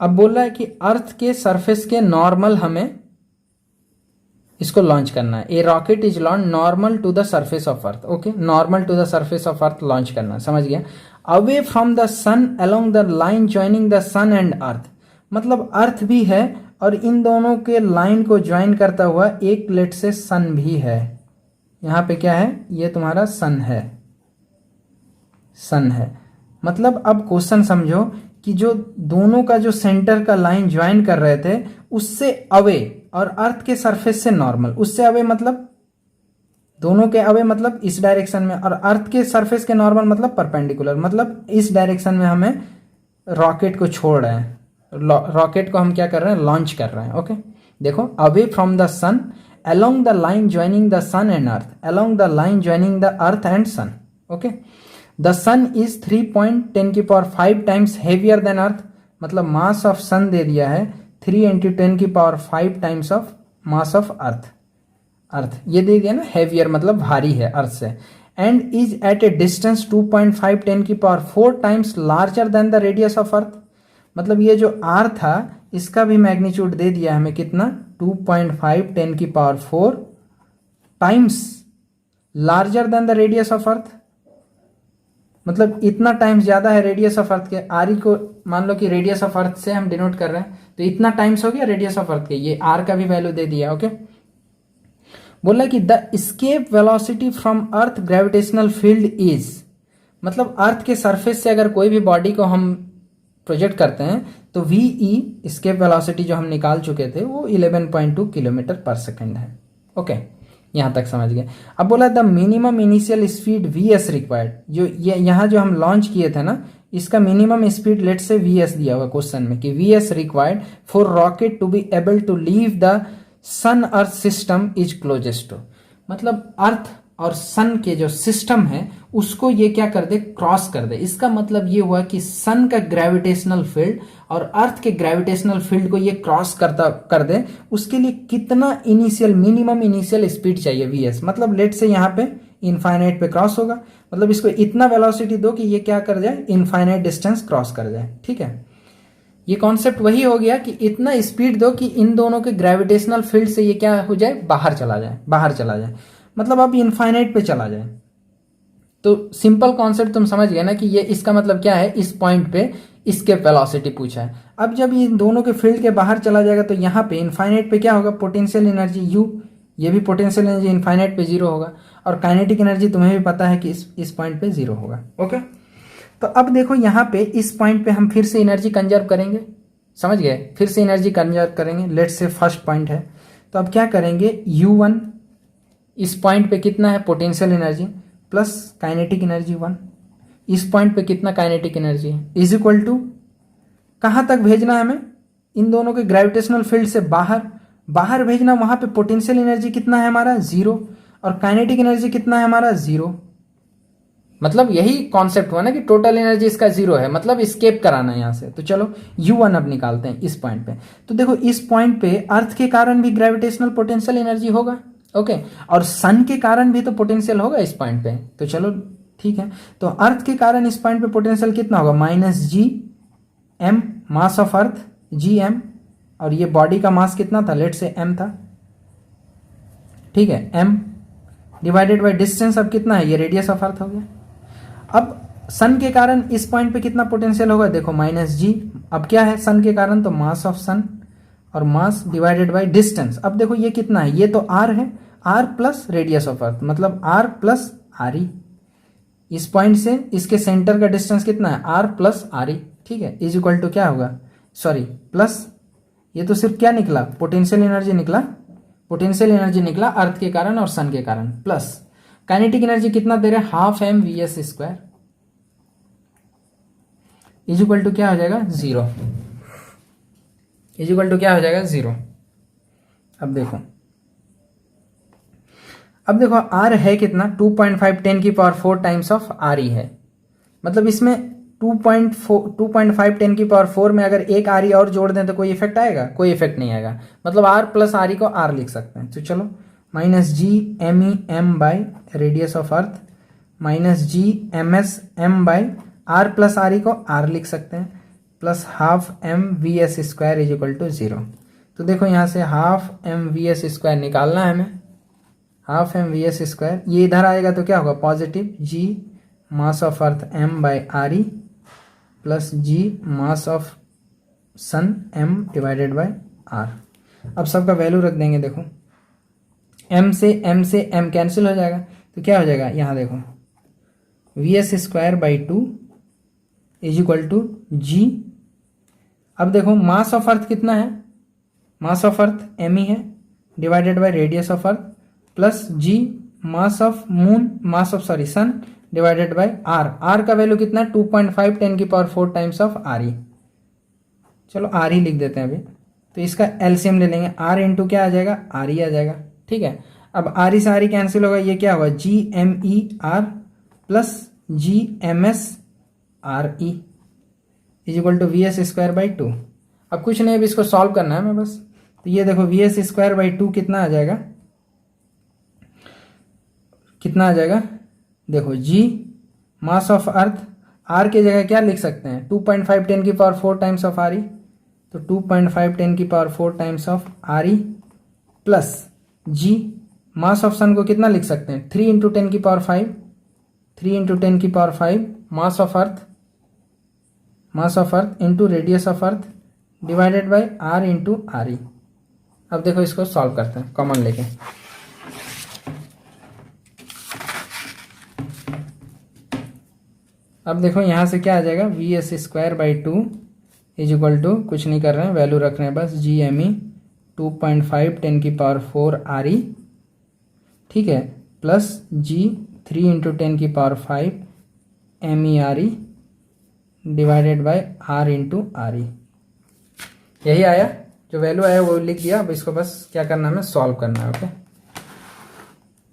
अब बोल रहा है कि अर्थ के सरफेस के नॉर्मल हमें इसको लॉन्च करना है। A rocket is launch normal to the surface of earth. Okay, normal to the surface of earth launch करना है, समझ गया। Away from the sun along the line joining the sun and earth, मतलब earth भी है और इन दोनों के लाइन को ज्वाइन करता हुआ एक प्लेट से सन भी है। यहां पे क्या है, ये तुम्हारा सन है, सन है। मतलब अब क्वेश्चन समझो कि जो दोनों का जो सेंटर का लाइन ज्वाइन कर रहे थे उससे अवे और अर्थ के सरफेस से नॉर्मल, उससे अवे मतलब दोनों के अवे मतलब इस डायरेक्शन में, और अर्थ के सरफेस के नॉर्मल मतलब परपेंडिकुलर, मतलब इस डायरेक्शन में हमें रॉकेट को छोड़ रहे हैं, रॉकेट को हम क्या कर रहे हैं, लॉन्च कर रहे हैं। ओके, देखो away from the sun along the line joining the sun and earth, along the line joining the earth and sun. Okay, the sun is 3.10⁵ times heavier than earth, मतलब मास ऑफ सन दे दिया है 3 × 10⁵ times of mass of earth. Earth ये दे दिया ना, heavier मतलब भारी है अर्थ से, and is at a distance 2.5 10⁴ times larger than the radius of earth. मतलब ये जो आर था इसका भी मैग्नीट्यूड दे दिया हमें कितना, 2.5 10⁴ times larger than the radius of earth, मतलब इतना टाइम्स ज्यादा है रेडियस ऑफ अर्थ के। आर को मान लो कि रेडियस ऑफ अर्थ से हम डिनोट कर रहे हैं, तो इतना टाइम्स हो गया रेडियस ऑफ अर्थ के, ये आर का भी वैल्यू दे दिया। ओके, बोला कि the escape velocity from earth gravitational field is, मतलब अर्थ के सरफेस से अगर कोई भी बॉडी को हम प्रोजेक्ट करते हैं तो वीई एस्केप वेलोसिटी जो हम निकाल चुके थे वो 11.2 km/s है। ओके, यहां तक समझ गए। अब बोला the minimum initial speed VS required, जो ये यहां जो हम लॉन्च किए थे ना, इसका minimum speed let say VS दिया हुआ क्वेश्चन में कि VS required for rocket to be able to leave the sun earth system is closest to, मतलब अर्थ और सन के जो सिस्टम है उसको ये क्या कर दे, क्रॉस कर दे। इसका मतलब ये हुआ कि सन का ग्रेविटेशनल फील्ड और अर्थ के ग्रेविटेशनल फील्ड को ये क्रॉस कर दे, उसके लिए कितना इनिशियल, मिनिमम इनिशियल स्पीड चाहिए वीएस। मतलब लेट से यहाँ पे इनफाइनाइट पे क्रॉस होगा, मतलब इसको इतना वेलोसिटी दो कि ये क्या कर जाए, इनफाइनाइट डिस्टेंस क्रॉस कर जाए। ठीक है, ये कॉन्सेप्ट वही हो गया कि इतना स्पीड दो कि इन दोनों के ग्रेविटेशनल फील्ड से ये क्या हो जाए, बाहर चला जाए, बाहर चला जाए, मतलब अब इनफाइनाइट पे चला जाए। तो सिंपल कॉन्सेप्ट तुम समझ गए ना कि ये इसका मतलब क्या है, इस पॉइंट पे इसके वेलोसिटी पूछा है। अब जब ये दोनों के फील्ड के बाहर चला जाएगा तो यहाँ पे इनफाइनाइट पे क्या होगा, पोटेंशियल एनर्जी यू, ये भी पोटेंशियल एनर्जी इनफाइनाइट पे जीरो होगा, और काइनेटिक एनर्जी तुम्हें भी पता है कि इस पॉइंट पे जीरो होगा। ओके, तो अब देखो यहाँ पे इस पॉइंट पे हम फिर से एनर्जी कंजर्व करेंगे, समझ गए, फिर से एनर्जी कंजर्व करेंगे। लेट्स से फर्स्ट पॉइंट है, तो अब क्या करेंगे, U1 इस पॉइंट पे कितना है, potential energy plus kinetic energy 1, इस पॉइंट पे कितना काइनेटिक एनर्जी है, इज इक्वल टू कहाँ तक भेजना है हमें, इन दोनों के ग्रेविटेशनल फील्ड से बाहर, बाहर भेजना। वहां पे पोटेंशियल एनर्जी कितना है हमारा, 0, और काइनेटिक एनर्जी कितना है हमारा, 0। मतलब यही कॉन्सेप्ट हुआ ना कि टोटल एनर्जी इसका 0 है, मतलब स्केप कराना है यहां से। तो चलो U1 अब निकालते हैं इस पॉइंट पे। तो देखो इस पॉइंट पे अर्थ के कारण भी ग्रेविटेशनल पोटेंशियल एनर्जी होगा, ओके, और सन के कारण भी तो पोटेंशियल होगा इस पॉइंट पे। तो चलो ठीक है, तो अर्थ के कारण इस पॉइंट पे पोटेंशियल कितना होगा, -Gm, mass of earth Gm, और ये बॉडी का मास कितना था, लेट से m था, ठीक है, m डिवाइडेड बाय डिस्टेंस अब कितना है, ये रेडियस ऑफ अर्थ हो गया। अब सन के कारण इस पॉइंट पे कितना पोटेंशियल होगा, देखो -G, अब क्या है सन के कारण, तो मास ऑफ सन और मास डिवाइडेड बाय डिस्टेंस। अब देखो ये कितना है, ये तो r है, r plus radius of earth, मतलब r प्लस RE। इस पॉइंट से इसके सेंटर का डिस्टेंस कितना है, r प्लस RE, ठीक है, इज इक्वल टू क्या होगा, सॉरी प्लस, ये तो सिर्फ क्या निकला, पोटेंशियल एनर्जी निकला, पोटेंशियल एनर्जी निकला अर्थ के कारण और सन के कारण, प्लस काइनेटिक एनर्जी कितना दे रहे हैं, ½ mvs², इज इक्वल टू क्या हो जाएगा, 0, इज इक्वल टू क्या हो जाएगा, 0। अब देखो R है कितना, 2.5 10⁴ टाइम्स ऑफ RE है, मतलब इसमें 2.5 10⁴ में अगर एक RE और जोड़ दें तो कोई इफेक्ट आएगा, कोई इफेक्ट नहीं आएगा, मतलब R प्लस RE को R लिख सकते हैं। तो चलो -Gmem by radius of earth -Gms by R plus RE को R लिख सकते हैं, plus ½ mvs² is equal to 0। तो देखो यहाँ से ½ mvs² निकालना है हमें, ½ mvs², ये इधर आएगा तो क्या होगा, positive G mass of earth m by RE plus G mass of sun m divided by R। अब सबका वैल्यू रख देंगे, देखो m से m कैंसिल हो जाएगा, तो क्या हो जाएगा, यहाँ देखो vs²/2 is equal to G। अब देखो मास ऑफ अर्थ कितना है, मास ऑफ अर्थ m ही है, divided by radius of earth plus G mass of moon, mass of sorry sun divided by R का वैल्यू कितना है, 2.5 10⁴ टाइम्स ऑफ RE। चलो RE लिख देते हैं अभी, तो इसका एलसीएम ले लेंगे, R इंटू क्या आ जाएगा, RE आ जाएगा, ठीक है। अब RE से RE कैंसिल होगा, ये क्या होगा, GMER plus GMS RE is equal to vs²/2। अब कुछ नहीं, अब इसको सॉल्व करना है हमें बस। तो ये देखो vs²/2 कितना आ जाएगा, कितना आ जाएगा, देखो G mass of earth, R के जगह क्या लिख सकते हैं, 2.5 10⁴ टाइम्स ऑफ RE, तो 2.5 10⁴ times of RE plus G mass of sun को कितना लिख सकते हैं, 3 × 10⁵, 3 × 10⁵ मास of earth into radius of earth divided by R into RE। अब देखो इसको सॉल्व करते हैं कॉमन लेके, अब देखो यहाँ से क्या आ जाएगा, vs²/2 इज इक्वल टू, कुछ नहीं कर रहे हैं, वैल्यू रख रहे हैं बस, GME 2.5 10⁴ RE, ठीक है, plus G 3 × 10⁵ MERE divided by R into RE। यही आया, जो वैल्यू आया वो लिख दिया। अब इसको बस क्या करना है, हमें सॉल्व करना है। ओके,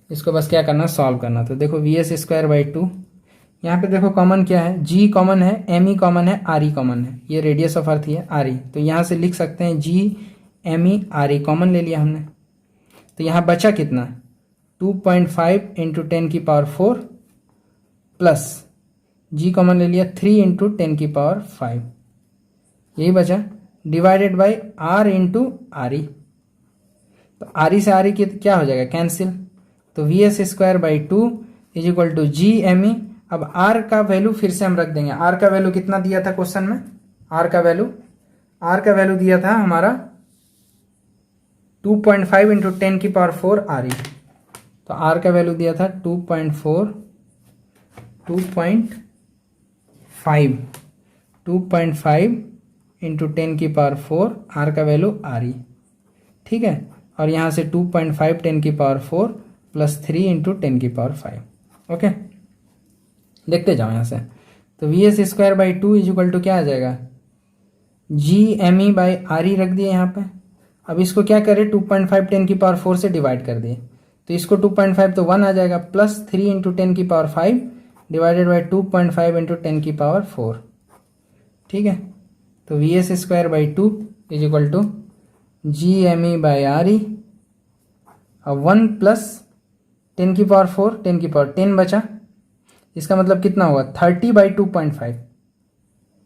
इसको बस क्या करना, सॉल्व करना। तो देखो we S square by to, यहाँ पे देखो कॉमन क्या है, जी कॉमन है, एम ई कॉमन है, आर ई कॉमन है, ये रेडियस ऑफ अर्थ ही है आर ई, तो यहाँ से लिख सकते हैं G M E R E common ले लिया हमने। तो यहाँ बचा कितना, 2.5 इंटू 10⁴ प्लस जी कॉमन ले लिया 3 इंटू 10⁵, यही बचा, divided by R into R E. तो आर ई से आर ई की क्या हो जाएगा, कैंसिल। तो V S square by two is equal to G M E. अब आर का वैल्यू फिर से हम रख देंगे, आर का वैल्यू कितना दिया था क्वेश्चन में, आर का वैल्यू दिया था हमारा 2.5 इंटू 10⁴ आर ई। तो आर का वैल्यू दिया था 2.5 इंटू 10⁴, आर का वैल्यू आर ई, ठीक है। और यहाँ से 2.5 10⁴ प्लस 3 इंटू 10⁵, ओके। देखते जाओ यहाँ से। तो V S square by two is equal to क्या आ जाएगा, G M E by R E रख दिए यहाँ पे। अब इसको क्या करें, 2.5 10⁴ से डिवाइड कर दिए, तो इसको 2.5 तो 1 आ जाएगा, plus 3 into 10⁵ divided by 2.5 into 10⁴, ठीक है। तो V S square by two is equal to G M E by R E. अब 1 प्लस 10⁴, 10 बचा, इसका मतलब कितना हुआ, 30 बाई 2.5,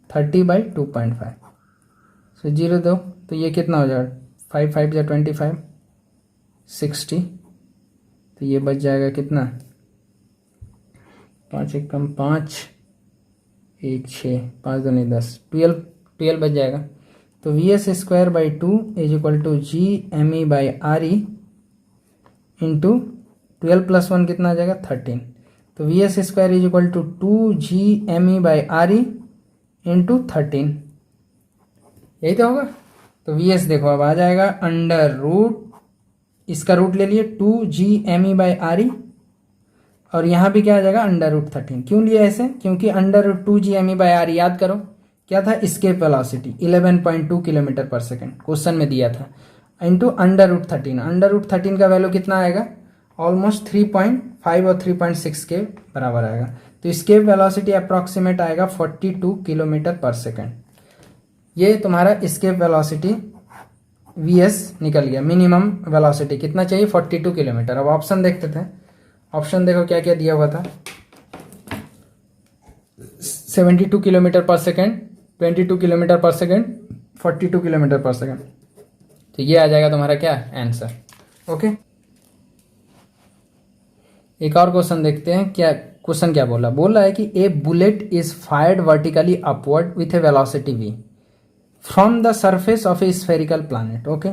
30/2.5। सो 0 दो तो ये कितना हो जाएगा, 5 5 या 25, 60। तो ये बच जाएगा कितना, 5 1 कम 5, 1 6, 5 2 नहीं 10, 12 बच जाएगा। तो V S square by two is equal to G M E by R E into 12 plus 1 कितना आ जाएगा, 13। तो V S square is equal to 2 G M E by R E into 13, यही तो होगा। तो वी एस देखो अब आ जाएगा अंडर रूट, इसका रूट ले लिए 2 G M E by R E, और यहाँ भी क्या आ जाएगा अंडर रूट 13। क्यों लिया ऐसे, क्योंकि under root 2 G M E by R E याद करो क्या था, एस्केप वेलोसिटी 11.2 किलोमीटर पर सेकेंड क्वेश्चन में दिया था, into under root 13। Under root 13 का वैल्यू कितना आएगा, ऑलमोस्ट 3.5 और 3.6 के बराबर आएगा। तो एस्केप वेलोसिटी अप्रॉक्सीमेट आएगा 42 किलोमीटर पर सेकेंड। ये तुम्हारा एस्केप वेलोसिटी वी एस निकल गया। मिनिमम वेलोसिटी कितना चाहिए, 42 किलोमीटर। अब ऑप्शन देखते थे, ऑप्शन देखो क्या क्या दिया हुआ था, 72 किलोमीटर पर सेकेंड, 22 किलोमीटर पर सेकेंड, 42 किलोमीटर पर सेकेंड। तो ये आ जाएगा तुम्हारा क्या आंसर, ओके। एक और क्वेश्चन देखते हैं, क्या क्वेश्चन क्या बोला है कि a bullet is fired vertically upward with a velocity v from the surface of a spherical planet, okay.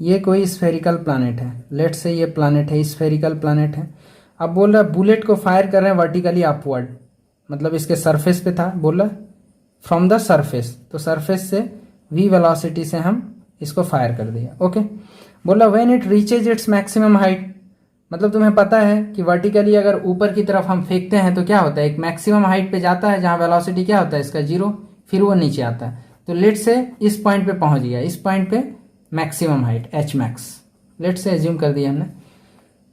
ये कोई स्फेरिकल प्लैनेट है, लेट से ये प्लैनेट है, स्फेरिकल प्लैनेट है। अब बोल रहा है बुलेट को फायर कर रहे हैं वर्टिकली अपवर्ड, मतलब इसके सरफेस पे था, बोला फ्रॉम द सरफेस, तो सरफेस से v वेलोसिटी से हम इसको फायर कर दिया, ओके। बोला when it reaches its maximum height, मतलब तुम्हें पता है कि वर्टिकली अगर ऊपर की तरफ हम फेंकते हैं तो क्या होता है, एक मैक्सिमम हाइट पे जाता है जहां वेलोसिटी क्या होता है इसका 0, फिर वो नीचे आता है। तो लेट से इस पॉइंट पे पहुंच गया, इस पॉइंट पे maximum height H max, let से एज्यूम कर दिया हमने,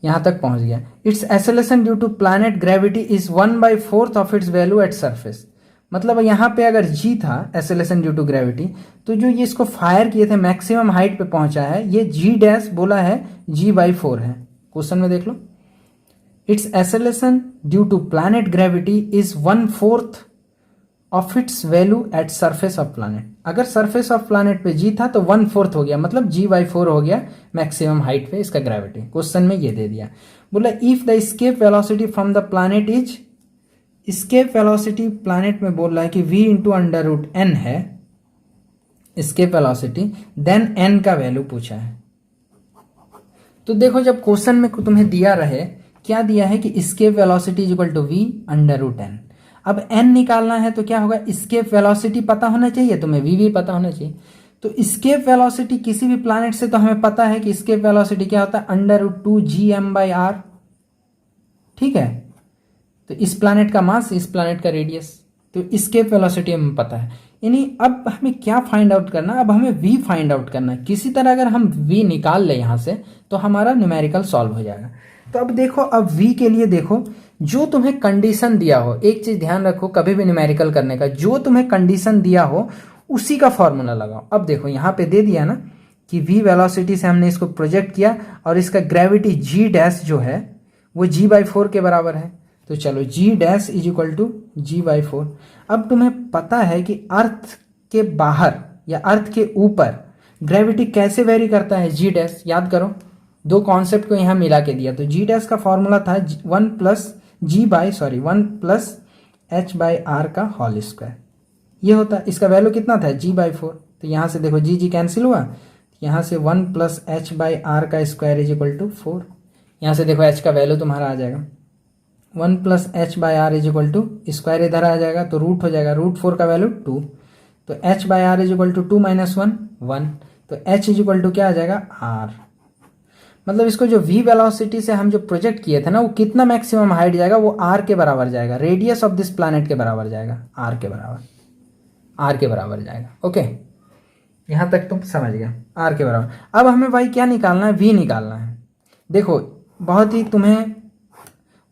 यहां तक पहुंच गया। Its acceleration due to planet gravity is 1/4 of its value at surface, मतलब यहाँ पे अगर जी था एक्सेलरेशन ड्यू टू ग्रेविटी, तो जो ये इसको फायर किए थे मैक्सिमम हाइट पे पहुंचा है, ये जी डैश बोला है g/4 है, क्वेश्चन में देख लो। Its acceleration due to planet gravity is 1/4 of its value at surface of planet. अगर सरफेस ऑफ प्लैनेट पे जी था तो 1/4 हो गया, मतलब g/4 हो गया मैक्सिमम हाइट पे इसका ग्रेविटी। क्वेश्चन में ये दे दिया, बोला if the escape velocity from the planet is, escape velocity planet में बोल रहा है कि v into under root n है एस्केप वेलोसिटी, देन n का वैल्यू पूछा है। तो देखो जब क्वेश्चन में तुम्हें दिया रहे, क्या दिया है कि escape velocity is equal to v under root n, अब n निकालना है तो क्या होगा, एस्केप वेलोसिटी पता होना चाहिए तुम्हें, v भी पता होना चाहिए। तो एस्केप वेलोसिटी किसी भी प्लैनेट से तो हमें पता है कि एस्केप वेलोसिटी क्या होता है, अंडर रूट 2 gm/r, ठीक है। तो इस प्लैनेट का मास, इस प्लैनेट का रेडियस, तो एस्केप वेलोसिटी हमें पता है। यानी अब हमें क्या फाइंड आउट करना, अब हमें v फाइंड आउट करना है। किसी तरह अगर हम v निकाल ले यहाँ से तो हमारा न्यूमेरिकल सॉल्व हो जाएगा। तो अब देखो, अब v के लिए देखो, जो तुम्हें कंडीशन दिया हो, एक चीज ध्यान रखो कभी भी न्यूमेरिकल करने का, जो तुम्हें कंडीशन दिया हो उसी का फॉर्मूला लगाओ। अब देखो यहाँ पे दे दिया ना कि v वेलोसिटी से हमने इसको प्रोजेक्ट किया और इसका ग्रेविटी g डैश जो है वो g/4 के बराबर है। तो चलो g dash is equal to g/4। अब तुम्हें पता है कि अर्थ के बाहर या अर्थ के ऊपर ग्रेविटी कैसे वेरी करता है, g डैश। याद करो, दो कॉन्सेप्ट को यहाँ मिला के दिया। तो g डैश का फॉर्मूला था 1 + h/r का होल स्क्वायर। ये होता है, इसका वैल्यू कितना था g/4। तो यहाँ से देखो g कैंसिल हुआ, यहाँ से 1 + h/r का स्क्वायर इज इक्वल टू 4। यहाँ से देखो h का वैल्यू तुम्हारा आ जाएगा 1 + h/r is equal to square, इधर आ जाएगा तो रूट हो जाएगा, √4 का वैल्यू 2। तो h/r इज इक्वल टू 2 - 1 तो h इज इक्वल टू क्या आ जाएगा r। मतलब इसको जो v वेलोसिटी से हम जो प्रोजेक्ट किए थे ना, वो कितना मैक्सिमम हाइट जाएगा, वो r के बराबर जाएगा, रेडियस ऑफ दिस प्लैनेट के बराबर जाएगा, r के बराबर जाएगा। ओके, यहां तक तुम समझ गया, r के बराबर। अब हमें भाई क्या निकालना है, v निकालना है। देखो बहुत ही तुम्हें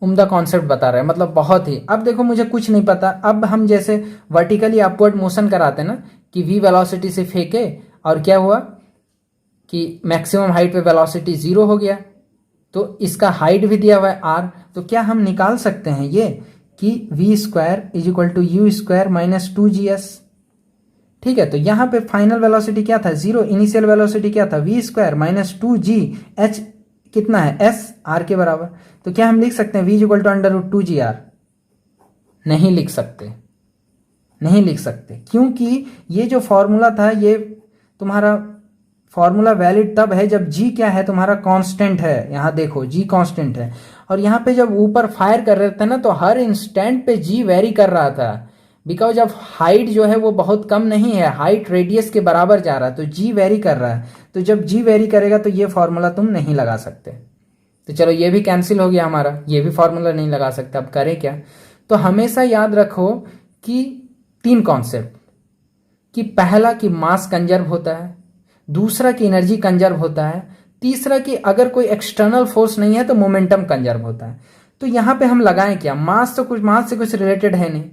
उम्दा कॉन्सेप्ट बता रहा है, मतलब बहुत ही। अब देखो मुझे कुछ नहीं पता, अब हम जैसे वर्टिकली अपवर्ड मोशन कराते ना कि v वेलोसिटी से फेंके और क्या हुआ कि मैक्सिमम हाइट पे वेलोसिटी 0 हो गया, तो इसका हाइट भी दिया हुआ है r। तो क्या हम निकाल सकते हैं ये कि v² is equal to u² - 2gs। ठीक है, तो यहाँ पे फाइनल वेलोसिटी क्या था 0, इनिशियल वेलोसिटी क्या था v² - 2g, h कितना है s, r के बराबर। तो क्या हम लिख सकते हैं v is equal to √2gr? नहीं लिख सकते, क्योंकि ये जो फॉर्मूला था ये तुम्हारा फॉर्मूला वैलिड तब है जब g क्या है, तुम्हारा कांस्टेंट है। यहाँ देखो g कांस्टेंट है, और यहाँ पे जब ऊपर फायर कर रहे थे ना तो हर इंस्टेंट पे g वेरी कर रहा था, बिकॉज अब हाइट जो है वो बहुत कम नहीं है, हाइट रेडियस के बराबर जा रहा है, तो g वेरी कर रहा है। तो जब g वेरी करेगा तो ये फॉर्मूला तुम नहीं लगा सकते। तो चलो ये भी कैंसिल हो गया हमारा, ये भी फॉर्मूला नहीं लगा सकते। अब करें क्या? तो हमेशा याद रखो कि 3 कॉन्सेप्ट, कि पहला कि मास कंजर्व होता है, दूसरा कि एनर्जी कंजर्व होता है, तीसरा कि अगर कोई एक्सटर्नल फोर्स नहीं है तो मोमेंटम कंजर्व होता है। तो यहाँ पे हम लगाएं क्या, मास से कुछ रिलेटेड है नहीं,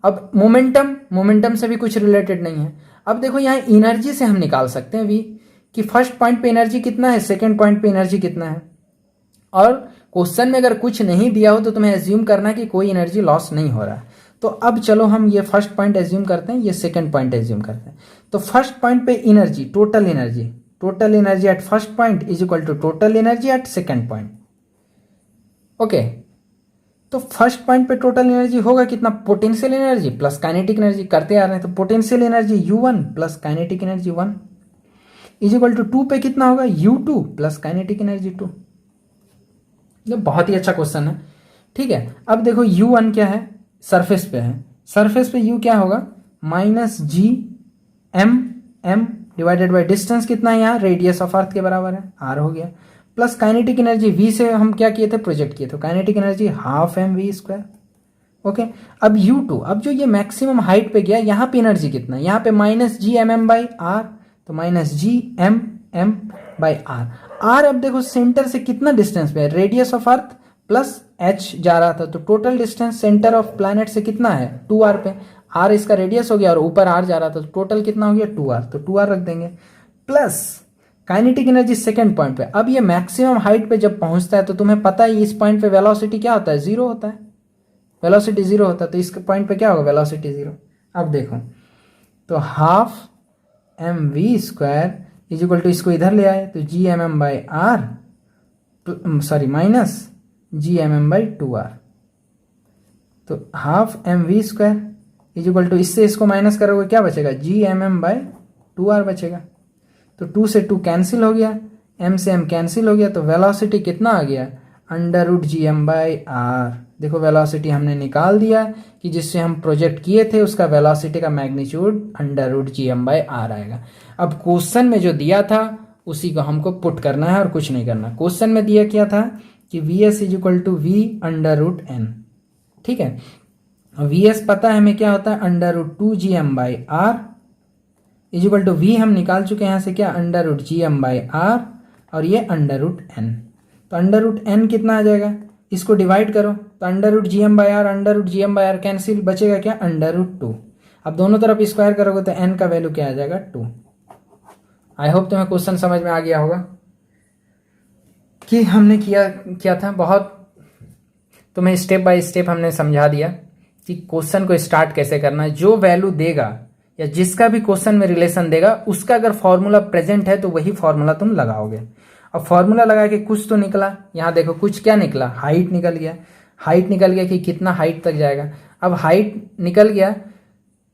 अब मोमेंटम से भी कुछ रिलेटेड नहीं है। अब देखो यहाँ एनर्जी से हम निकाल सकते हैं v कि फर्स्ट पॉइंट पे एनर्जी कितना है, सेकंड पॉइंट पे एनर्जी कितना है। और क्वेश्चन में अगर कुछ नहीं दिया हो तो तुम्हें एज्यूम करना है कि कोई एनर्जी लॉस नहीं हो रहा है। तो अब चलो हम ये फर्स्ट पॉइंट एज्यूम करते हैं, ये सेकंड पॉइंट एज्यूम करते हैं। तो फर्स्ट पॉइंट पे energy, total energy at first point is equal to total energy at second point. Okay, तो फर्स्ट पॉइंट पे टोटल एनर्जी होगा कितना, potential energy plus kinetic energy करते आ रहे हैं, तो potential energy u1 plus kinetic energy 1 is equal to 2 पे कितना होगा u2 प्लस काइनेटिक एनर्जी 2। ये बहुत ही अच्छा क्वेश्चन है। ठीक है, अब देखो u1 क्या है, सरफेस पे है, सरफेस पे u क्या होगा -gm डिवाइडेड बाय डिस्टेंस कितना है यहाँ, रेडियस ऑफ अर्थ के बराबर है, r हो गया, प्लस काइनेटिक एनर्जी v से हम क्या किए थे, प्रोजेक्ट किए थे, काइनेटिक एनर्जी ½ ओके। अब u2, अब जो ये मैक्सिमम हाइट पे गया, यहाँ पे एनर्जी कितना है, यहाँ पे -gmm/r, तो -gmm/r। r अब देखो सेंटर से कितना डिस्टेंस पे है, radius of earth plus h जा रहा था, तो total distance centre of planet से कितना है 2r पे, r इसका रेडियस हो गया और ऊपर r जा रहा था, तो टोटल कितना हो गया 2r, तो 2r रख देंगे, plus kinetic energy second point पे। अब ये मैक्सिमम हाइट पे जब पहुंचता है तो तुम्हें पता है इस पॉइंट पे वेलोसिटी क्या होता है, 0 होता है, वेलोसिटी 0 होता है, तो इस पॉइंट पे क्या होगा, वेलोसिटी 0। अब देखो तो ½ इज इक्वल टू, इसको इधर ले आए तो gmm/r सॉरी -gmm/2r, तो ½ इज इक्वल टू, इससे इसको माइनस करोगे क्या बचेगा, gmm/2r बचेगा। तो 2 से 2 कैंसिल हो गया, m से m कैंसिल हो गया, तो वेलोसिटी कितना आ गया √gm/r। देखो वेलोसिटी हमने निकाल दिया कि जिससे हम प्रोजेक्ट किए थे उसका वेलोसिटी का मैग्नीट्यूड √gm/r आएगा। अब क्वेश्चन में जो दिया था उसी को हमको पुट करना है और कुछ नहीं करना। क्वेश्चन में दिया क्या था कि vs is equal to v √n। ठीक है, Vs पता है हमें क्या होता है, under root 2gm/r is equal to v हम निकाल चुके हैं यहाँ से क्या, अंडर रूट gm/r और ये अंडर रूट n। तो अंडर रूट n कितना आ जाएगा, इसको डिवाइड करो तो अंडर रूट gm/r कैंसिल, बचेगा क्या, अंडर रूट 2। अब दोनों तरफ स्क्वायर करोगे तो n का वैल्यू क्या आ जाएगा, 2। आई होप तुम्हें क्वेश्चन समझ में आ गया होगा कि हमने किया था। बहुत तुम्हें स्टेप बाय स्टेप हमने समझा दिया कि क्वेश्चन को स्टार्ट कैसे करना है। जो वैल्यू देगा या जिसका भी क्वेश्चन में रिलेशन देगा उसका अगर फॉर्मूला प्रेजेंट है तो वही फॉर्मूला तुम लगाओगे। अब फॉर्मूला लगा के कुछ तो निकला, यहाँ देखो कुछ क्या निकला, हाइट निकल गया। हाइट निकल गया कि कितना हाइट तक जाएगा। अब हाइट निकल गया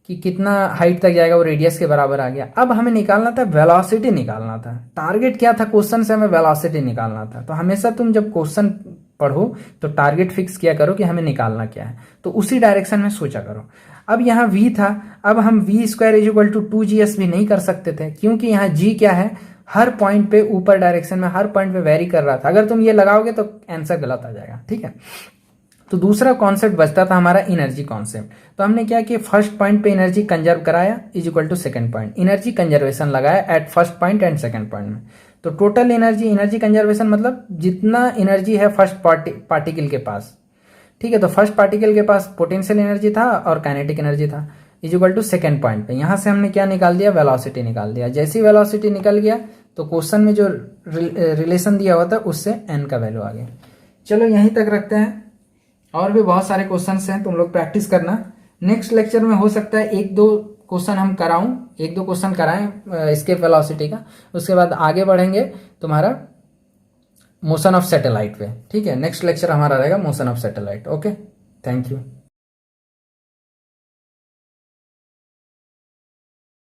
कि कितना हाइट तक जाएगा, वो रेडियस के बराबर आ गया। अब हमें निकालना था वेलोसिटी, निकालना था। टारगेट क्या था क्वेश्चन से, हमें वेलोसिटी निकालना था। तो हमेशा तुम जब क्वेश्चन पढ़ो तो टारगेट फिक्स किया करो कि हमें निकालना क्या है, तो उसी डायरेक्शन में सोचा करो। अब यहाँ v था, अब हम v² इजिकल टू 2gs भी नहीं कर सकते थे, क्योंकि यहाँ g क्या है, हर पॉइंट पे ऊपर डायरेक्शन में हर पॉइंट पे वेरी कर रहा था। अगर तुम ये लगाओगे तो आंसर गलत आ जाएगा, ठीक है। तो दूसरा कॉन्सेप्ट बचता था हमारा एनर्जी कॉन्सेप्ट। तो हमने क्या किया, फर्स्ट पॉइंट पे एनर्जी कंजर्व कराया equal to second point, energy conservation लगाया at first point and second point में। तो टोटल एनर्जी कंजर्वेशन मतलब जितना एनर्जी है फर्स्ट पार्टिकल के पास, ठीक है। तो फर्स्ट पार्टिकल के पास पोटेंशियल एनर्जी था और काइनेटिक एनर्जी था इजिकल टू सेकंड पॉइंट पे। यहां से हमने क्या निकाल दिया, वेलोसिटी निकाल दिया। जैसी वेलोसिटी निकल गया तो क्वेश्चन में जो रिलेशन दिया हुआ था उससे n का वैल्यू आ गया। चलो यहीं तक रखते हैं, और भी बहुत सारे क्वेश्चंस हैं, तुम लोग प्रैक्टिस करना। नेक्स्ट लेक्चर में हो सकता है एक दो क्वेश्चन कराएं इसके वेलोसिटी का, उसके बाद आगे बढ़ेंगे तुम्हारा मोशन ऑफ सैटेलाइट पे, ठीक है। नेक्स्ट लेक्चर हमारा रहेगा motion of satellite. Okay, thank you.